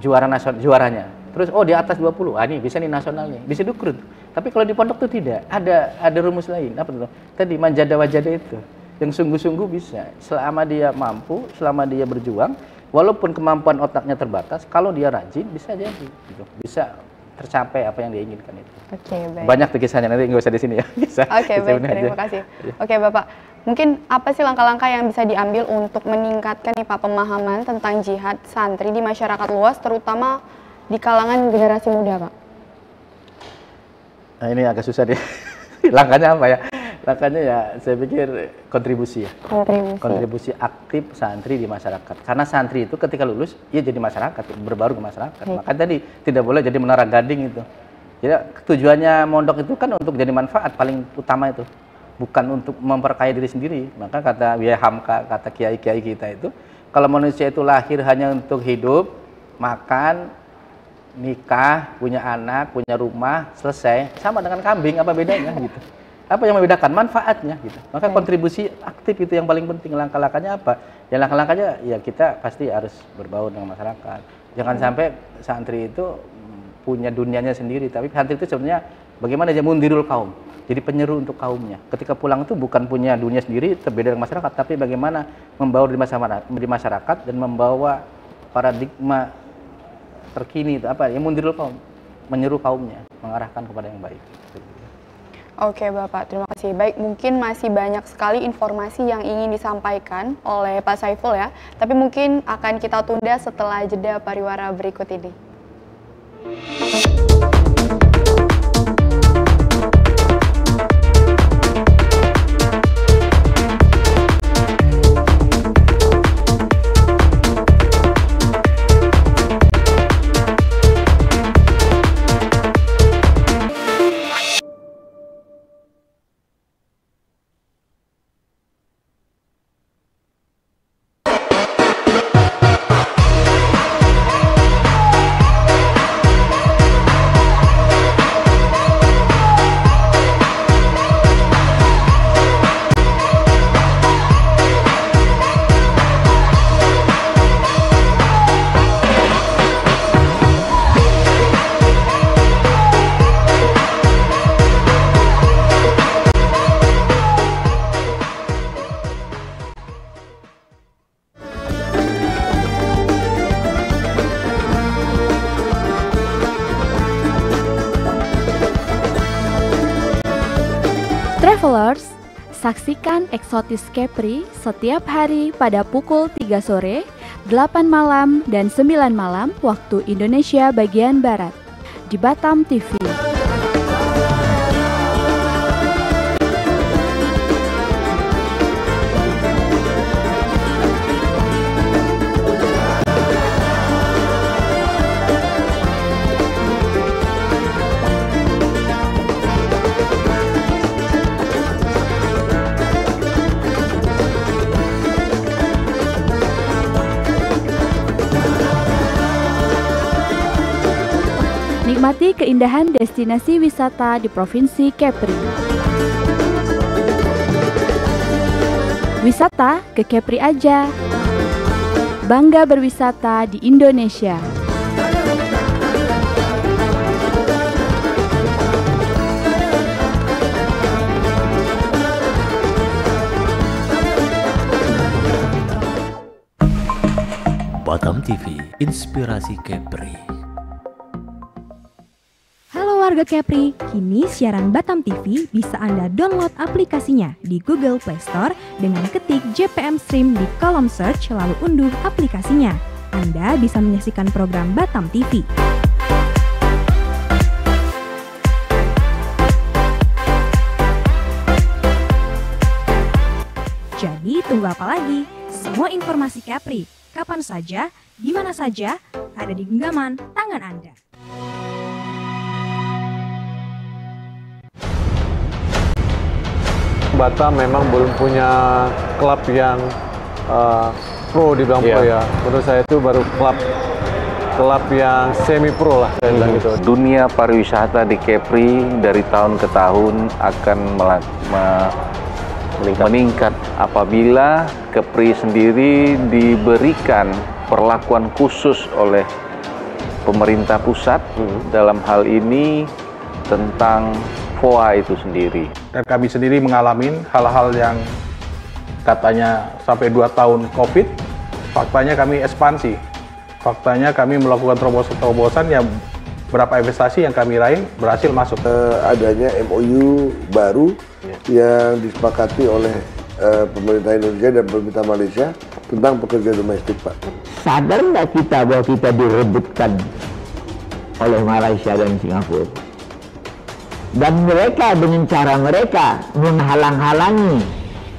Juaranya. Terus di atas 20. Ini bisa nih nasionalnya. Bisa diukur. Tapi kalau di pondok tuh tidak. Ada rumus lain. Apa tuh? Tadi manjada wajada itu. Yang sungguh-sungguh bisa. Selama dia mampu, selama dia berjuang, walaupun kemampuan otaknya terbatas, kalau dia rajin bisa jadi gitu. Bisa tercapai apa yang dia inginkan itu. Oke, baik. Banyak tuh kisahnya, nanti nggak usah di sini ya. Oke, baik, terima kasih. Oke, Bapak. Mungkin apa sih langkah-langkah yang bisa diambil untuk meningkatkan nih Pak pemahaman tentang jihad santri di masyarakat luas, terutama di kalangan generasi muda, Pak? Nah, ini agak susah deh. Langkahnya apa ya? Langkahnya ya saya pikir kontribusi ya. Kontribusi aktif santri di masyarakat. Karena santri itu ketika lulus, ia jadi masyarakat, berbaur ke masyarakat. Maka tadi tidak boleh jadi menara gading itu. Jadi tujuannya mondok itu kan untuk jadi manfaat paling utama itu. Bukan untuk memperkaya diri sendiri. Maka kata Buya Hamka, kata kiai-kiai kita itu, kalau manusia itu lahir hanya untuk hidup, makan, nikah, punya anak, punya rumah, selesai, sama dengan kambing, apa bedanya gitu. Apa yang membedakan? Manfaatnya gitu. Maka kontribusi aktif itu yang paling penting. Langkah-langkahnya apa? Ya langkah-langkahnya ya kita pasti harus berbaur dengan masyarakat. Jangan sampai santri itu punya dunianya sendiri, tapi santri itu sebenarnya bagaimana dia mundirul kaum. Jadi penyeru untuk kaumnya. Ketika pulang itu bukan punya dunia sendiri, terbeda dengan masyarakat, tapi bagaimana membaur di masyarakat dan membawa paradigma terkini itu apa? Yang mundirul kaum, menyeru kaumnya, mengarahkan kepada yang baik. Oke Bapak, terima kasih. Baik, mungkin masih banyak sekali informasi yang ingin disampaikan oleh Pak Saiful ya, tapi mungkin akan kita tunda setelah jeda pariwara berikut ini. Travelers, saksikan Eksotis Kepri setiap hari pada pukul 3 sore, 8 malam, dan 9 malam waktu Indonesia bagian Barat di Batam TV. Nikmati keindahan destinasi wisata di Provinsi Kepri. Wisata ke Kepri aja. Bangga berwisata di Indonesia. Batam TV, inspirasi Kepri. Warga Kepri, kini siaran Batam TV bisa Anda download aplikasinya di Google Play Store dengan ketik JPM Stream di kolom search lalu unduh aplikasinya. Anda bisa menyaksikan program Batam TV. Jadi tunggu apa lagi? Semua informasi Kepri, kapan saja, di mana saja, ada di genggaman tangan Anda. Batam memang belum punya klub yang pro dibilang pro ya. Menurut saya itu baru klub yang semi pro lah saya bilang gitu. Dunia pariwisata di Kepri dari tahun ke tahun akan meningkat apabila Kepri sendiri diberikan perlakuan khusus oleh pemerintah pusat dalam hal ini tentang FOA itu sendiri. Dan kami sendiri mengalami hal-hal yang katanya sampai 2 tahun COVID, faktanya kami ekspansi. Faktanya kami melakukan terobosan-terobosan yang berapa investasi yang kami raih berhasil masuk. Adanya MOU baru yang disepakati oleh pemerintah Indonesia dan pemerintah Malaysia tentang pekerja domestik, Pak. Sadar nggak kita bahwa kita direbutkan oleh Malaysia dan Singapura? Dan mereka dengan cara mereka menghalang-halangi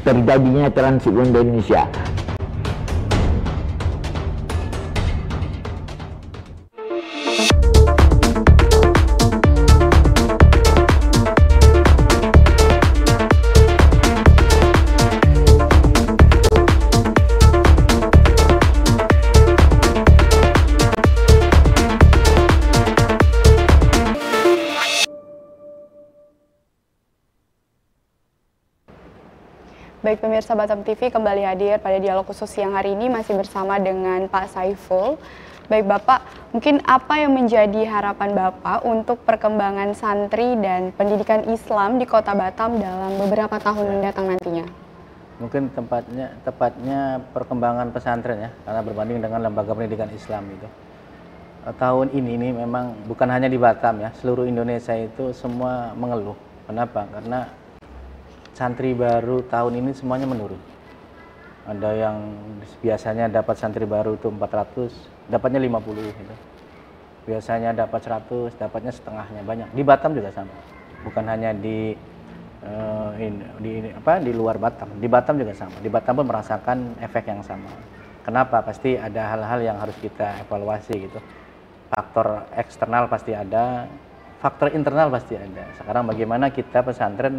terjadinya transit di Indonesia. Baik pemirsa Batam TV, kembali hadir pada dialog khusus siang hari ini masih bersama dengan Pak Saiful. Baik Bapak, mungkin apa yang menjadi harapan Bapak untuk perkembangan santri dan pendidikan Islam di Kota Batam dalam beberapa tahun mendatang nantinya? Mungkin tepatnya perkembangan pesantren ya, karena berbanding dengan lembaga pendidikan Islam itu. Tahun ini memang bukan hanya di Batam ya, seluruh Indonesia itu semua mengeluh. Kenapa? Karena santri baru tahun ini semuanya menurun. Ada yang biasanya dapat santri baru itu 400, dapatnya 50 gitu. Biasanya dapat 100, dapatnya setengahnya banyak. Di Batam juga sama. Bukan hanya di luar Batam. Di Batam juga sama. Di Batam pun merasakan efek yang sama. Kenapa? Pasti ada hal-hal yang harus kita evaluasi gitu. Faktor eksternal pasti ada, faktor internal pasti ada. Sekarang bagaimana kita pesantren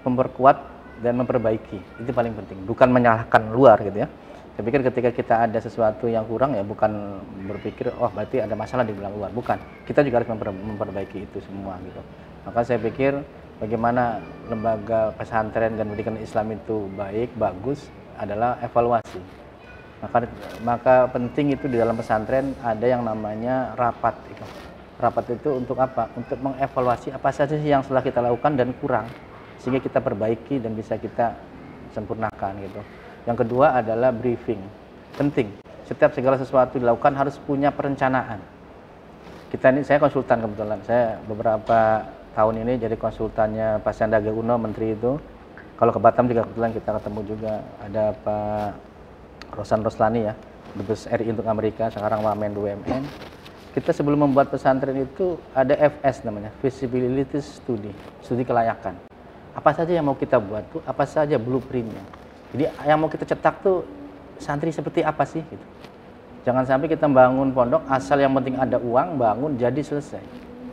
memperkuat dan memperbaiki, itu paling penting, bukan menyalahkan luar gitu ya. Saya pikir ketika kita ada sesuatu yang kurang ya bukan berpikir oh berarti ada masalah di belakang luar, bukan, kita juga harus memperbaiki itu semua gitu. Maka saya pikir bagaimana lembaga pesantren dan pendidikan Islam itu baik, bagus adalah evaluasi. Maka penting itu di dalam pesantren ada yang namanya rapat itu. Rapat itu untuk apa? Untuk mengevaluasi apa saja sih yang telah kita lakukan dan kurang, sehingga kita perbaiki dan bisa kita sempurnakan gitu. Yang kedua adalah briefing. Penting. Setiap segala sesuatu dilakukan harus punya perencanaan. Saya konsultan kebetulan. Saya beberapa tahun ini jadi konsultannya Pak Sandiaga Uno, Menteri itu. Kalau ke Batam juga kebetulan kita ketemu juga. Ada Pak Rosan Roslani ya, Dubes RI untuk Amerika, sekarang Wamen BUMN. Kita sebelum membuat pesantren itu ada FS namanya, Feasibility Study, studi kelayakan. Apa saja yang mau kita buat tuh, apa saja blueprintnya. Jadi yang mau kita cetak tuh santri seperti apa sih gitu. Jangan sampai kita bangun pondok asal yang penting ada uang, bangun jadi selesai.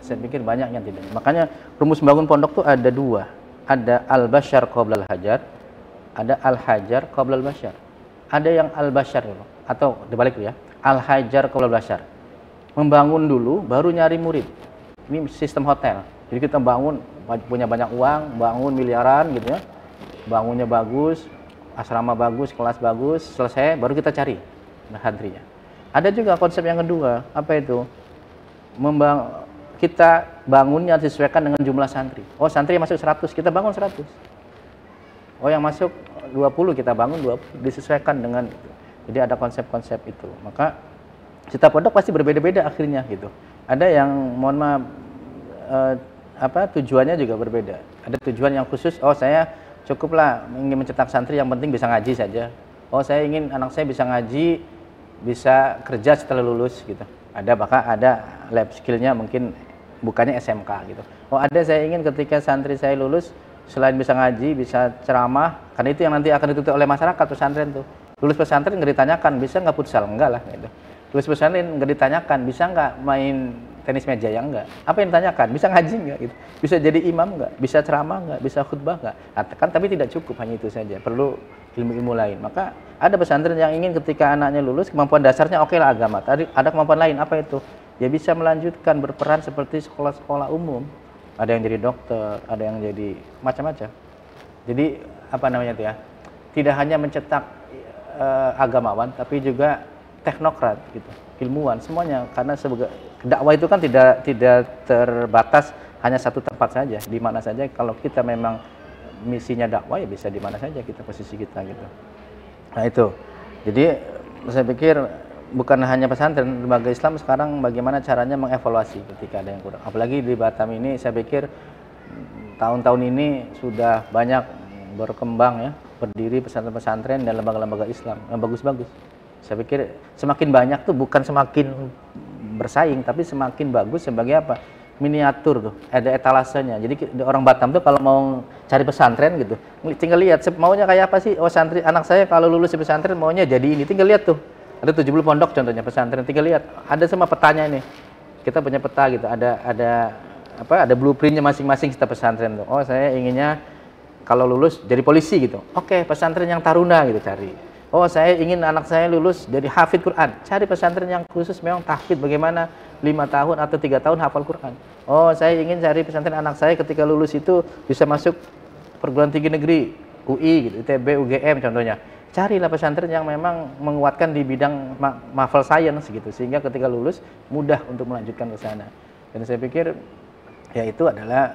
Saya pikir banyak yang tidak. Makanya rumus bangun pondok tuh ada dua. Ada al-bashar qabla al-hajar, ada al-hajar qabla al-bashar. Ada yang al-bashar dulu, atau dibalik ya, al-hajar qabla al-bashar. Membangun dulu baru nyari murid. Ini sistem hotel. Jadi kita bangun, punya banyak uang, bangun miliaran gitu ya, bangunnya bagus, asrama bagus, kelas bagus, selesai, baru kita cari santrinya. Ada juga konsep yang kedua, apa itu? Kita bangunnya disesuaikan dengan jumlah santri. Oh santri yang masuk 100, kita bangun 100. Oh yang masuk 20, kita bangun 20, disesuaikan dengan itu. Jadi ada konsep-konsep itu. Maka setiap pondok pasti berbeda-beda akhirnya gitu. Ada yang mohon maaf, tujuannya juga berbeda. Ada tujuan yang khusus, oh saya cukuplah ingin mencetak santri yang penting bisa ngaji saja. Oh saya ingin anak saya bisa ngaji, bisa kerja setelah lulus gitu. Ada, bahkan ada lab skillnya mungkin bukannya SMK gitu. Oh ada saya ingin ketika santri saya lulus, selain bisa ngaji, bisa ceramah, karena itu yang nanti akan dituntut oleh masyarakat pesantren tuh. Lulus pesantren nggak ditanyakan, bisa nggak futsal? Enggak lah gitu. Lulus pesantren nggak ditanyakan, bisa nggak main tenis meja? Ya enggak. Apa yang ditanyakan? Bisa ngaji nggak gitu? Bisa jadi imam nggak? Bisa ceramah nggak? Bisa khutbah nggak? Nah, kan tapi tidak cukup hanya itu saja, perlu ilmu-ilmu lain. Maka ada pesantren yang ingin ketika anaknya lulus, kemampuan dasarnya oke lah agama. Tadi ada kemampuan lain, apa itu? Dia bisa melanjutkan berperan seperti sekolah-sekolah umum. Ada yang jadi dokter, ada yang jadi macam-macam. Jadi apa namanya itu ya? Tidak hanya mencetak agamawan, tapi juga teknokrat gitu, ilmuwan semuanya. Karena sebagai dakwah itu kan tidak terbatas hanya satu tempat saja, di mana saja. Kalau kita memang misinya dakwah ya bisa di mana saja kita posisi kita gitu. Nah itu. Jadi saya pikir bukan hanya pesantren, lembaga Islam sekarang bagaimana caranya mengevaluasi ketika ada yang kurang. Apalagi di Batam ini saya pikir tahun-tahun ini sudah banyak berkembang ya, berdiri pesantren-pesantren dan lembaga-lembaga Islam yang bagus-bagus. Saya pikir semakin banyak tuh bukan semakin bersaing, tapi semakin bagus sebagai apa? Miniatur tuh, ada etalasenya. Jadi orang Batam tuh kalau mau cari pesantren gitu, tinggal lihat maunya kayak apa sih. Oh santri anak saya kalau lulus di pesantren maunya jadi ini, tinggal lihat tuh. Ada 70 pondok contohnya pesantren, tinggal lihat. Ada semua petanya ini. Kita punya peta gitu, ada blueprintnya masing-masing setiap pesantren tuh. Oh saya inginnya kalau lulus jadi polisi gitu. Oke, pesantren yang taruna gitu cari. Oh saya ingin anak saya lulus jadi hafid Quran. Cari pesantren yang khusus memang tahfidz, bagaimana 5 tahun atau 3 tahun hafal Quran. Oh saya ingin cari pesantren anak saya ketika lulus itu bisa masuk perguruan tinggi negeri UI gitu, ITB, UGM contohnya. Carilah pesantren yang memang menguatkan di bidang marvel science gitu, sehingga ketika lulus mudah untuk melanjutkan ke sana. Dan saya pikir ya itu adalah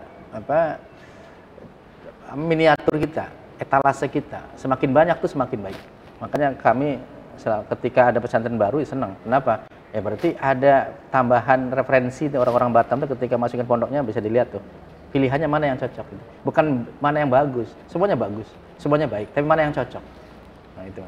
miniatur kita, etalase kita. Semakin banyak tuh semakin baik. Makanya kami ketika ada pesantren baru ya senang. Kenapa? Ya berarti ada tambahan referensi orang-orang Batam tuh ketika masukin pondoknya bisa dilihat tuh. Pilihannya mana yang cocok gitu. Bukan mana yang bagus. Semuanya bagus, semuanya baik, tapi mana yang cocok. Nah itu.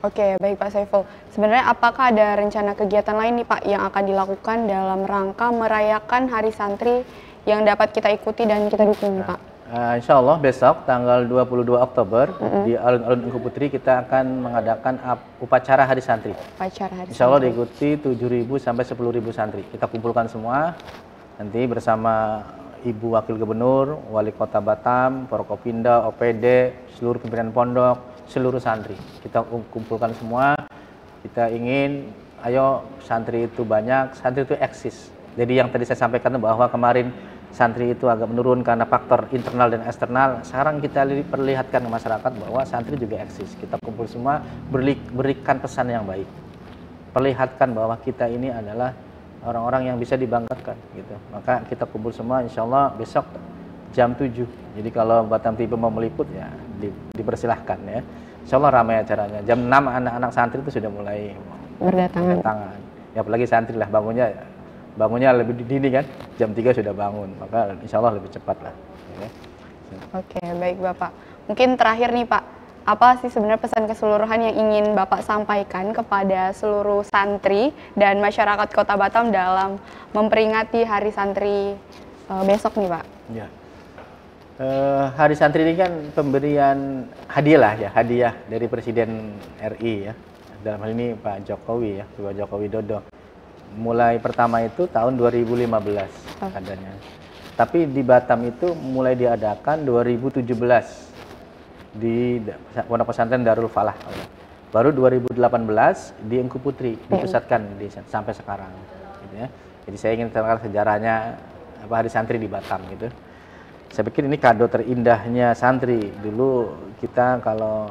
Oke, baik Pak Saiful. Sebenarnya apakah ada rencana kegiatan lain nih Pak yang akan dilakukan dalam rangka merayakan Hari Santri yang dapat kita ikuti dan kita dukung Pak? Insya Allah besok tanggal 22 Oktober di Alun-Alun Engku Putri kita akan mengadakan upacara Hari Santri. Upacara Hari Insya Allah diikuti 7.000 sampai 10.000 santri. Kita kumpulkan semua nanti bersama Ibu Wakil Gubernur, Wali Kota Batam, Forkopimda, OPD, seluruh pimpinan pondok, seluruh santri. Kita kumpulkan semua. Kita ingin, ayo santri itu banyak, santri itu eksis. Jadi yang tadi saya sampaikan bahwa kemarin santri itu agak menurun karena faktor internal dan eksternal. Sekarang kita perlihatkan ke masyarakat bahwa santri juga eksis. Kita kumpul semua, berikan pesan yang baik. Perlihatkan bahwa kita ini adalah orang-orang yang bisa dibanggakan gitu. Maka kita kumpul semua insya Allah besok jam 7. Jadi kalau Batam TV mau meliput ya dipersilahkan ya. Insya Allah ramai acaranya. Jam 6 anak-anak santri itu sudah mulai berdatangan. Ya apalagi santri lah bangunnya lebih dini kan. Jam 3 sudah bangun. Maka insya Allah lebih cepat lah. Ya. Oke, baik Bapak. Mungkin terakhir nih Pak, apa sih sebenarnya pesan keseluruhan yang ingin Bapak sampaikan kepada seluruh santri dan masyarakat Kota Batam dalam memperingati Hari Santri besok nih Pak? Ya. Hari Santri ini kan pemberian hadiah lah ya, hadiah dari Presiden RI ya. Dalam hal ini Pak Jokowi ya, Pak Joko Widodo. Mulai pertama itu tahun 2015 adanya. Tapi di Batam itu mulai diadakan 2017 di Pondok Pesantren Darul Falah. Baru 2018 di Engku Putri dipusatkan sampai sekarang. Gitu ya. Jadi saya ingin terangkan sejarahnya Hari Santri di Batam gitu. Saya pikir ini kado terindahnya santri. Dulu kita kalau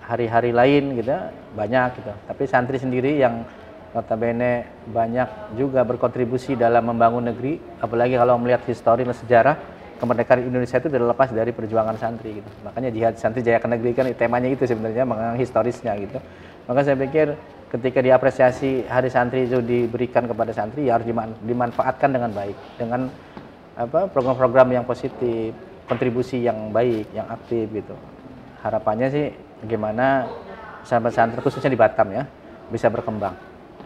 hari-hari lain gitu banyak gitu. Tapi santri sendiri yang notabene banyak juga berkontribusi dalam membangun negeri, apalagi kalau melihat histori dan sejarah kemerdekaan Indonesia itu tidak lepas dari perjuangan santri gitu. Makanya Jihad Santri Jayakan Negeri kan temanya itu sebenarnya mengenang historisnya gitu. Maka saya pikir ketika diapresiasi Hari Santri itu diberikan kepada santri ya harus dimanfaatkan dengan baik, dengan program-program yang positif, kontribusi yang baik, yang aktif gitu. Harapannya sih bagaimana sahabat santri khususnya di Batam ya bisa berkembang.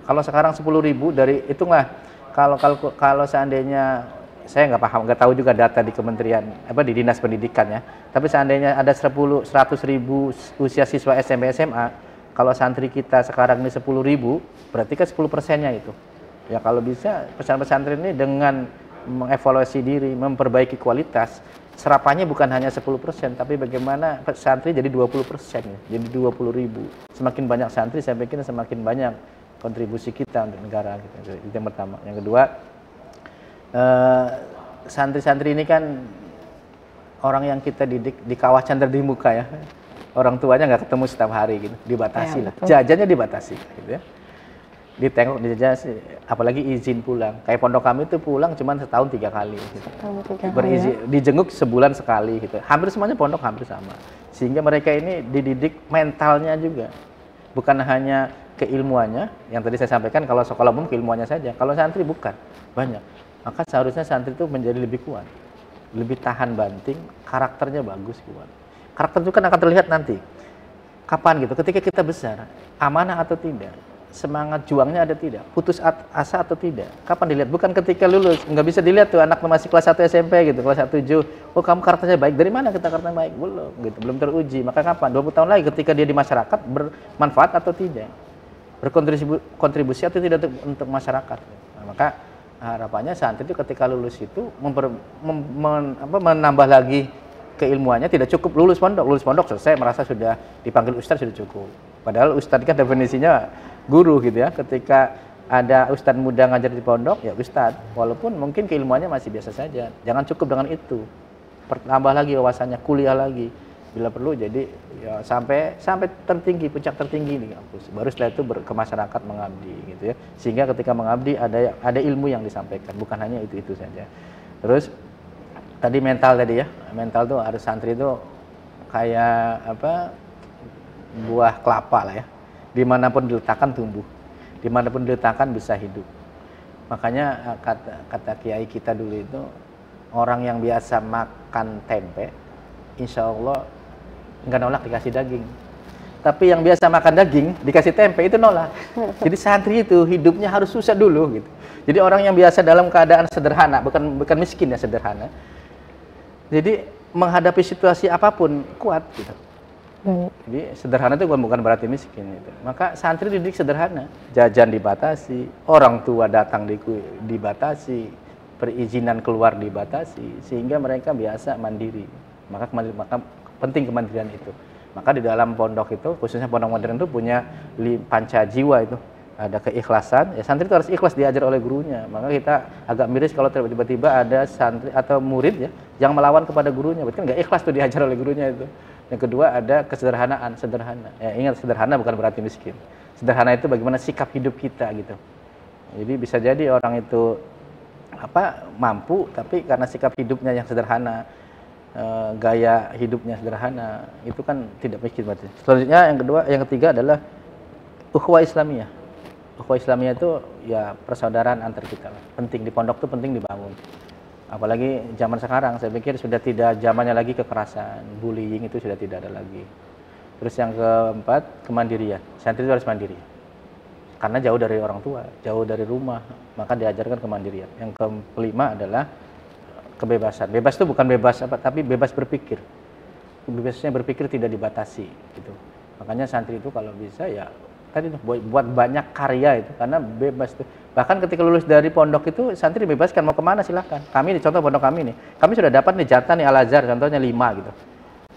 Kalau sekarang 10.000 dari hitunglah kalau seandainya saya nggak tahu juga data di kementerian di dinas pendidikan ya. Tapi seandainya ada 100.000 usia siswa SMP SMA, kalau santri kita sekarang ini 10.000, berarti kan 10%-nya itu. Ya kalau bisa pesantren ini dengan mengevaluasi diri, memperbaiki kualitas, serapannya bukan hanya 10%, tapi bagaimana santri jadi 20% ya, jadi 20.000. Semakin banyak santri, saya pikir semakin banyak kontribusi kita untuk negara. Gitu. Itu yang pertama. Yang kedua, santri-santri ini kan orang yang kita didik di kawasan terbuka ya. Orang tuanya nggak ketemu setiap hari gitu, dibatasi lah. Jajannya dibatasi gitu ya. Ditengok dijajah, apalagi izin pulang. Kayak pondok kami itu pulang cuma setahun 3 kali gitu. Dijenguk sebulan sekali gitu. Hampir semuanya pondok hampir sama. Sehingga mereka ini dididik mentalnya juga. Bukan hanya keilmuannya, yang tadi saya sampaikan kalau sekolah umum keilmuannya saja. Kalau santri bukan, banyak. Maka seharusnya santri itu menjadi lebih kuat, lebih tahan banting, karakternya bagus, kuat. Karakter itu kan akan terlihat nanti. Kapan gitu? Ketika kita besar, amanah atau tidak, semangat juangnya ada tidak, putus asa atau tidak. Kapan dilihat? Bukan ketika lulus, nggak bisa dilihat tuh anak masih kelas 1 SMP gitu, kelas 1 7. Oh kamu karakternya baik, dari mana kita karakternya baik? Belum, gitu, belum teruji. Maka kapan? 20 tahun lagi ketika dia di masyarakat bermanfaat atau tidak, berkontribusi atau tidak untuk masyarakat. Nah, maka harapannya santri itu ketika lulus itu menambah lagi keilmuannya, tidak cukup lulus pondok selesai merasa sudah dipanggil ustadz sudah cukup. Padahal ustadz kan definisinya guru gitu ya. Ketika ada ustadz muda ngajar di pondok ya ustadz, walaupun mungkin keilmuannya masih biasa saja. Jangan cukup dengan itu. tambah lagi wawasannya, kuliah lagi bila perlu, jadi ya sampai tertinggi, puncak tertinggi di kampus. Baru setelah itu ke masyarakat mengabdi gitu ya. Sehingga ketika mengabdi ada ilmu yang disampaikan, bukan hanya itu saja. Terus tadi mental tadi ya, mental tuh harus santri itu kayak apa, buah kelapa lah ya. Dimanapun diletakkan tumbuh, dimanapun diletakkan bisa hidup. Makanya kata kiai kita dulu itu, orang yang biasa makan tempe, insya Allah nggak nolak dikasih daging. Tapi yang biasa makan daging dikasih tempe itu nolak. Jadi santri itu hidupnya harus susah dulu gitu. Jadi orang yang biasa dalam keadaan sederhana, bukan miskin ya, sederhana. Jadi menghadapi situasi apapun kuat gitu. Jadi sederhana itu bukan berarti miskin gitu. Maka santri dididik sederhana, jajan dibatasi, orang tua datang dibatasi, perizinan keluar dibatasi, sehingga mereka biasa mandiri. Maka penting kemandirian itu. Maka di dalam pondok itu, khususnya pondok modern itu punya panca jiwa itu. Ada keikhlasan, ya santri itu harus ikhlas diajar oleh gurunya. Maka kita agak miris kalau tiba-tiba ada santri atau murid ya yang melawan kepada gurunya, berarti nggak ikhlas tuh diajar oleh gurunya itu. Yang kedua ada kesederhanaan, sederhana. Ya, ingat, sederhana bukan berarti miskin. Sederhana itu bagaimana sikap hidup kita gitu. Jadi bisa jadi orang itu mampu, tapi karena sikap hidupnya yang sederhana, gaya hidupnya sederhana, itu kan tidak miskin berarti. Selanjutnya yang ketiga adalah ukhuwah Islamiyah. Ukhuwah Islamiyah itu ya persaudaraan antar kita. Penting di pondok itu penting dibangun. Apalagi zaman sekarang, saya pikir sudah tidak zamannya lagi kekerasan, bullying itu sudah tidak ada lagi. Terus yang keempat, kemandirian. Santri itu harus mandiri. Karena jauh dari orang tua, jauh dari rumah, maka diajarkan kemandirian. Yang kelima adalah kebebasan. Bebas itu bukan bebas tapi bebas berpikir. Bebasnya berpikir tidak dibatasi gitu. Makanya santri itu kalau bisa ya tadi buat banyak karya itu, karena bebas tuh. Bahkan ketika lulus dari pondok itu santri dibebaskan mau kemana silahkan. Kami di contoh pondok kami nih, kami sudah dapat nih jatah nih Al-Azhar contohnya 5 gitu.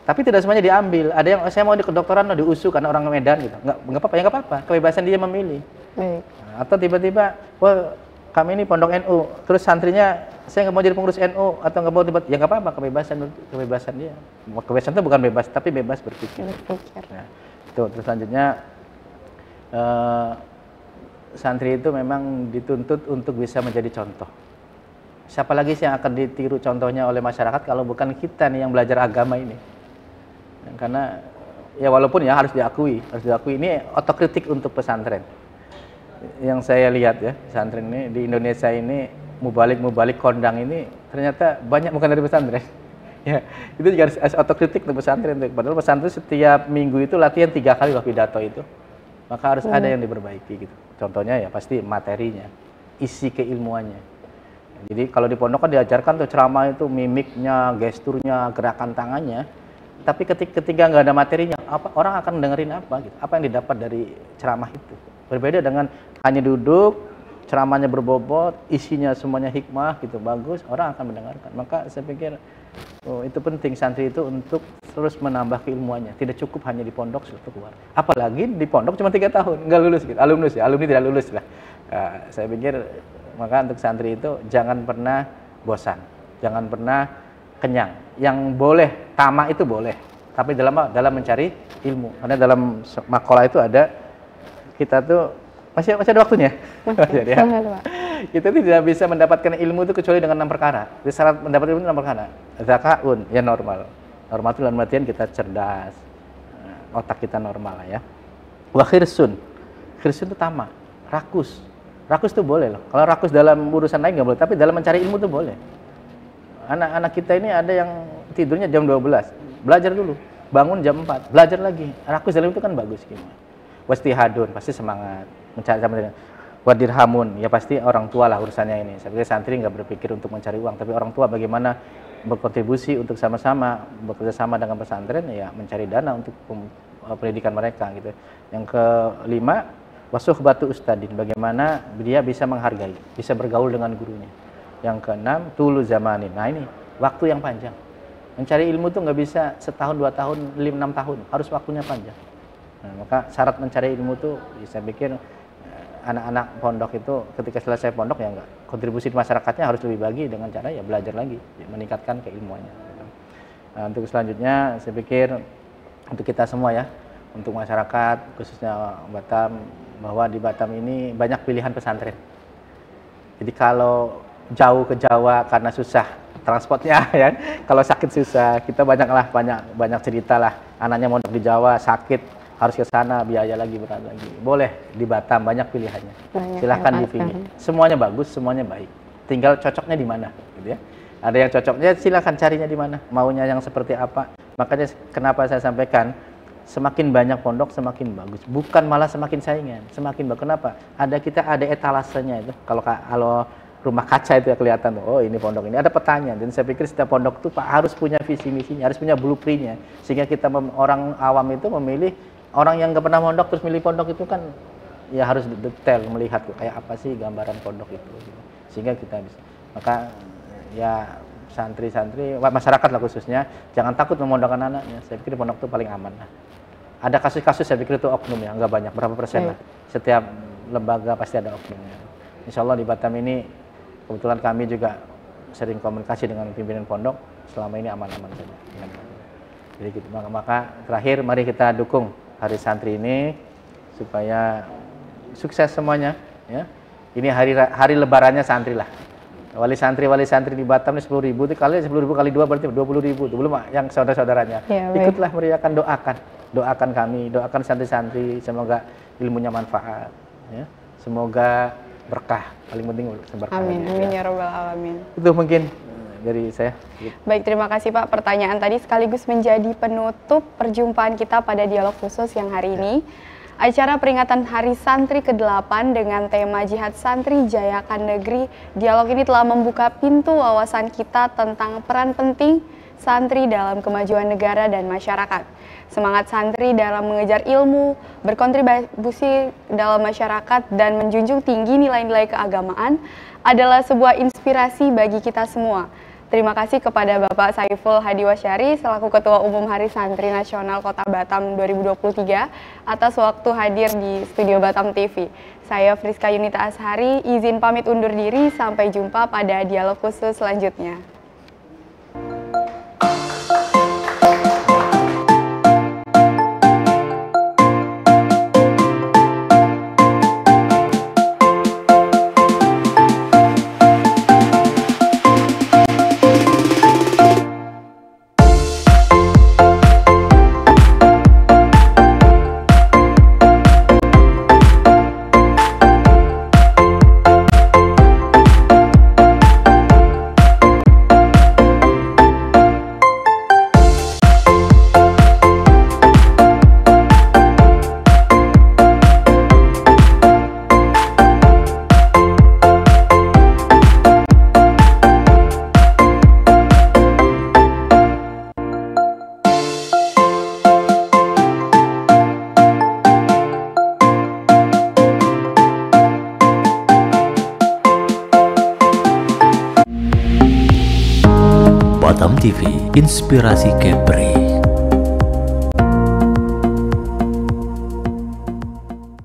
Tapi tidak semuanya diambil. Ada yang saya mau di kedokteran di USU karena orang Medan gitu. Nggak apa-apa, ya nggak apa-apa. Kebebasan dia memilih. Baik. Atau tiba-tiba, wah kami ini pondok NU, terus santrinya saya nggak mau jadi pengurus NU atau nggak mau tiba-tiba, ya nggak apa-apa, kebebasan dia. Kebebasan itu bukan bebas, tapi bebas berpikir. Nah, itu terus selanjutnya santri itu memang dituntut untuk bisa menjadi contoh. Siapa lagi sih yang akan ditiru contohnya oleh masyarakat kalau bukan kita nih yang belajar agama ini? Karena ya walaupun ya harus diakui ini otokritik untuk pesantren. Yang saya lihat ya, pesantren ini di Indonesia ini mubalik kondang ini ternyata banyak bukan dari pesantren. Ya, itu juga harus otokritik untuk pesantren. Padahal pesantren setiap minggu itu latihan 3 kali loh pidato itu. Maka harus ada yang diperbaiki gitu. Contohnya ya pasti materinya, isi keilmuannya. Jadi kalau di pondok kan diajarkan tuh ceramah itu mimiknya, gesturnya, gerakan tangannya. Tapi ketika nggak ada materinya, orang akan dengerin apa gitu? Apa yang didapat dari ceramah itu? Berbeda dengan hanya duduk, ceramahnya berbobot, isinya semuanya hikmah gitu, bagus, orang akan mendengarkan. Maka saya pikir itu penting santri itu untuk terus menambah keilmuannya. Tidak cukup hanya di pondok sudah keluar. Apalagi di pondok cuma 3 tahun, nggak lulus gitu. Alumni tidak lulus lah. Saya pikir maka untuk santri itu jangan pernah bosan, jangan pernah kenyang. Yang boleh tamak itu boleh, tapi dalam mencari ilmu. Karena dalam makalah itu ada kita tuh masih ada waktunya. Jadi, ya, kita tidak bisa mendapatkan ilmu itu kecuali dengan 6 perkara. Jadi syarat mendapatkan ilmu 6 perkara. Zakaun, ya normal. Normal itu dalam artian kita cerdas, otak kita normal ya. Wa khirsun itu tamak, rakus. Rakus itu boleh loh. Kalau rakus dalam urusan lain nggak boleh, tapi dalam mencari ilmu itu boleh. Anak-anak kita ini ada yang tidurnya jam 12, belajar dulu. Bangun jam 4, belajar lagi. Rakus dalam itu kan bagus gimana. Wastihadun, pasti semangat. Mencari wadirhamun, ya pasti orang tua lah urusannya ini. Sebagai santri nggak berpikir untuk mencari uang, tapi orang tua bagaimana berkontribusi untuk sama-sama bekerja sama dengan pesantren, ya mencari dana untuk pendidikan mereka gitu. Yang kelima, wasuhbatu ustadin, bagaimana dia bisa menghargai, bisa bergaul dengan gurunya. Yang keenam, tulu zamanin. Nah ini waktu yang panjang. Mencari ilmu tuh nggak bisa setahun, 2 tahun, 5-6 tahun, harus waktunya panjang. Nah, maka syarat mencari ilmu tuh, saya pikir anak-anak pondok itu ketika selesai pondok ya enggak, kontribusi di masyarakatnya harus lebih bagi dengan cara ya belajar lagi, ya, meningkatkan keilmuannya. Nah, untuk selanjutnya saya pikir untuk kita semua ya, untuk masyarakat khususnya Batam, bahwa di Batam ini banyak pilihan pesantren. Jadi kalau jauh ke Jawa karena susah transportnya ya, kalau sakit susah, kita banyak cerita lah, anaknya mondok di Jawa sakit harus ke sana, biaya lagi, berat lagi. Boleh di Batam, banyak pilihannya. Silahkan dipilih. Semuanya bagus, semuanya baik. Tinggal cocoknya di mana, gitu ya. Ada yang cocoknya, silahkan carinya di mana, maunya yang seperti apa. Makanya kenapa saya sampaikan, semakin banyak pondok semakin bagus, bukan malah semakin saingan, semakin bagus. Kenapa? Kita ada etalasenya itu. Kalau rumah kaca itu ya kelihatan tuh, oh ini pondok ini ada petanya. Dan saya pikir setiap pondok itu Pak harus punya visi misinya, harus punya blueprintnya, sehingga kita orang awam itu memilih. Orang yang nggak pernah pondok terus milih pondok itu kan ya harus detail melihat kayak apa sih gambaran pondok itu, sehingga kita bisa. Maka ya santri-santri, masyarakat lah khususnya, jangan takut memondokkan anaknya. Saya pikir pondok itu paling aman lah. Ada kasus-kasus saya pikir itu oknum ya, nggak banyak, berapa persen lah. Setiap lembaga pasti ada oknumnya. Insya Allah di Batam ini kebetulan kami juga sering komunikasi dengan pimpinan pondok, selama ini aman-aman saja. Jadi gitu. Maka terakhir mari kita dukung Hari Santri ini supaya sukses semuanya ya. Ini hari lebarannya santri lah. Wali santri di Batam ini 10.000 itu kali 10.000 kali 2 berarti 20.000 itu belum yang saudara-saudaranya. Ya, ikutlah meriahkan, doakan kami, doakan santri-santri, semoga ilmunya manfaat ya. Semoga berkah, paling penting berkah. Amin, amin ya rabbal alamin. Itu mungkin dari saya. Baik, terima kasih Pak. Pertanyaan tadi sekaligus menjadi penutup perjumpaan kita pada dialog khusus yang hari ini. Acara peringatan Hari Santri ke-8 dengan tema Jihad Santri Jayakan Negeri. Dialog ini telah membuka pintu wawasan kita tentang peran penting santri dalam kemajuan negara dan masyarakat. Semangat santri dalam mengejar ilmu, berkontribusi dalam masyarakat, dan menjunjung tinggi nilai-nilai keagamaan adalah sebuah inspirasi bagi kita semua. Terima kasih kepada Bapak Saiful Hadi Wasyari selaku Ketua Umum Hari Santri Nasional Kota Batam 2023 atas waktu hadir di Studio Batam TV. Saya Friska Yunita Ashari, izin pamit undur diri, sampai jumpa pada dialog khusus selanjutnya. Batam TV, inspirasi Kepri.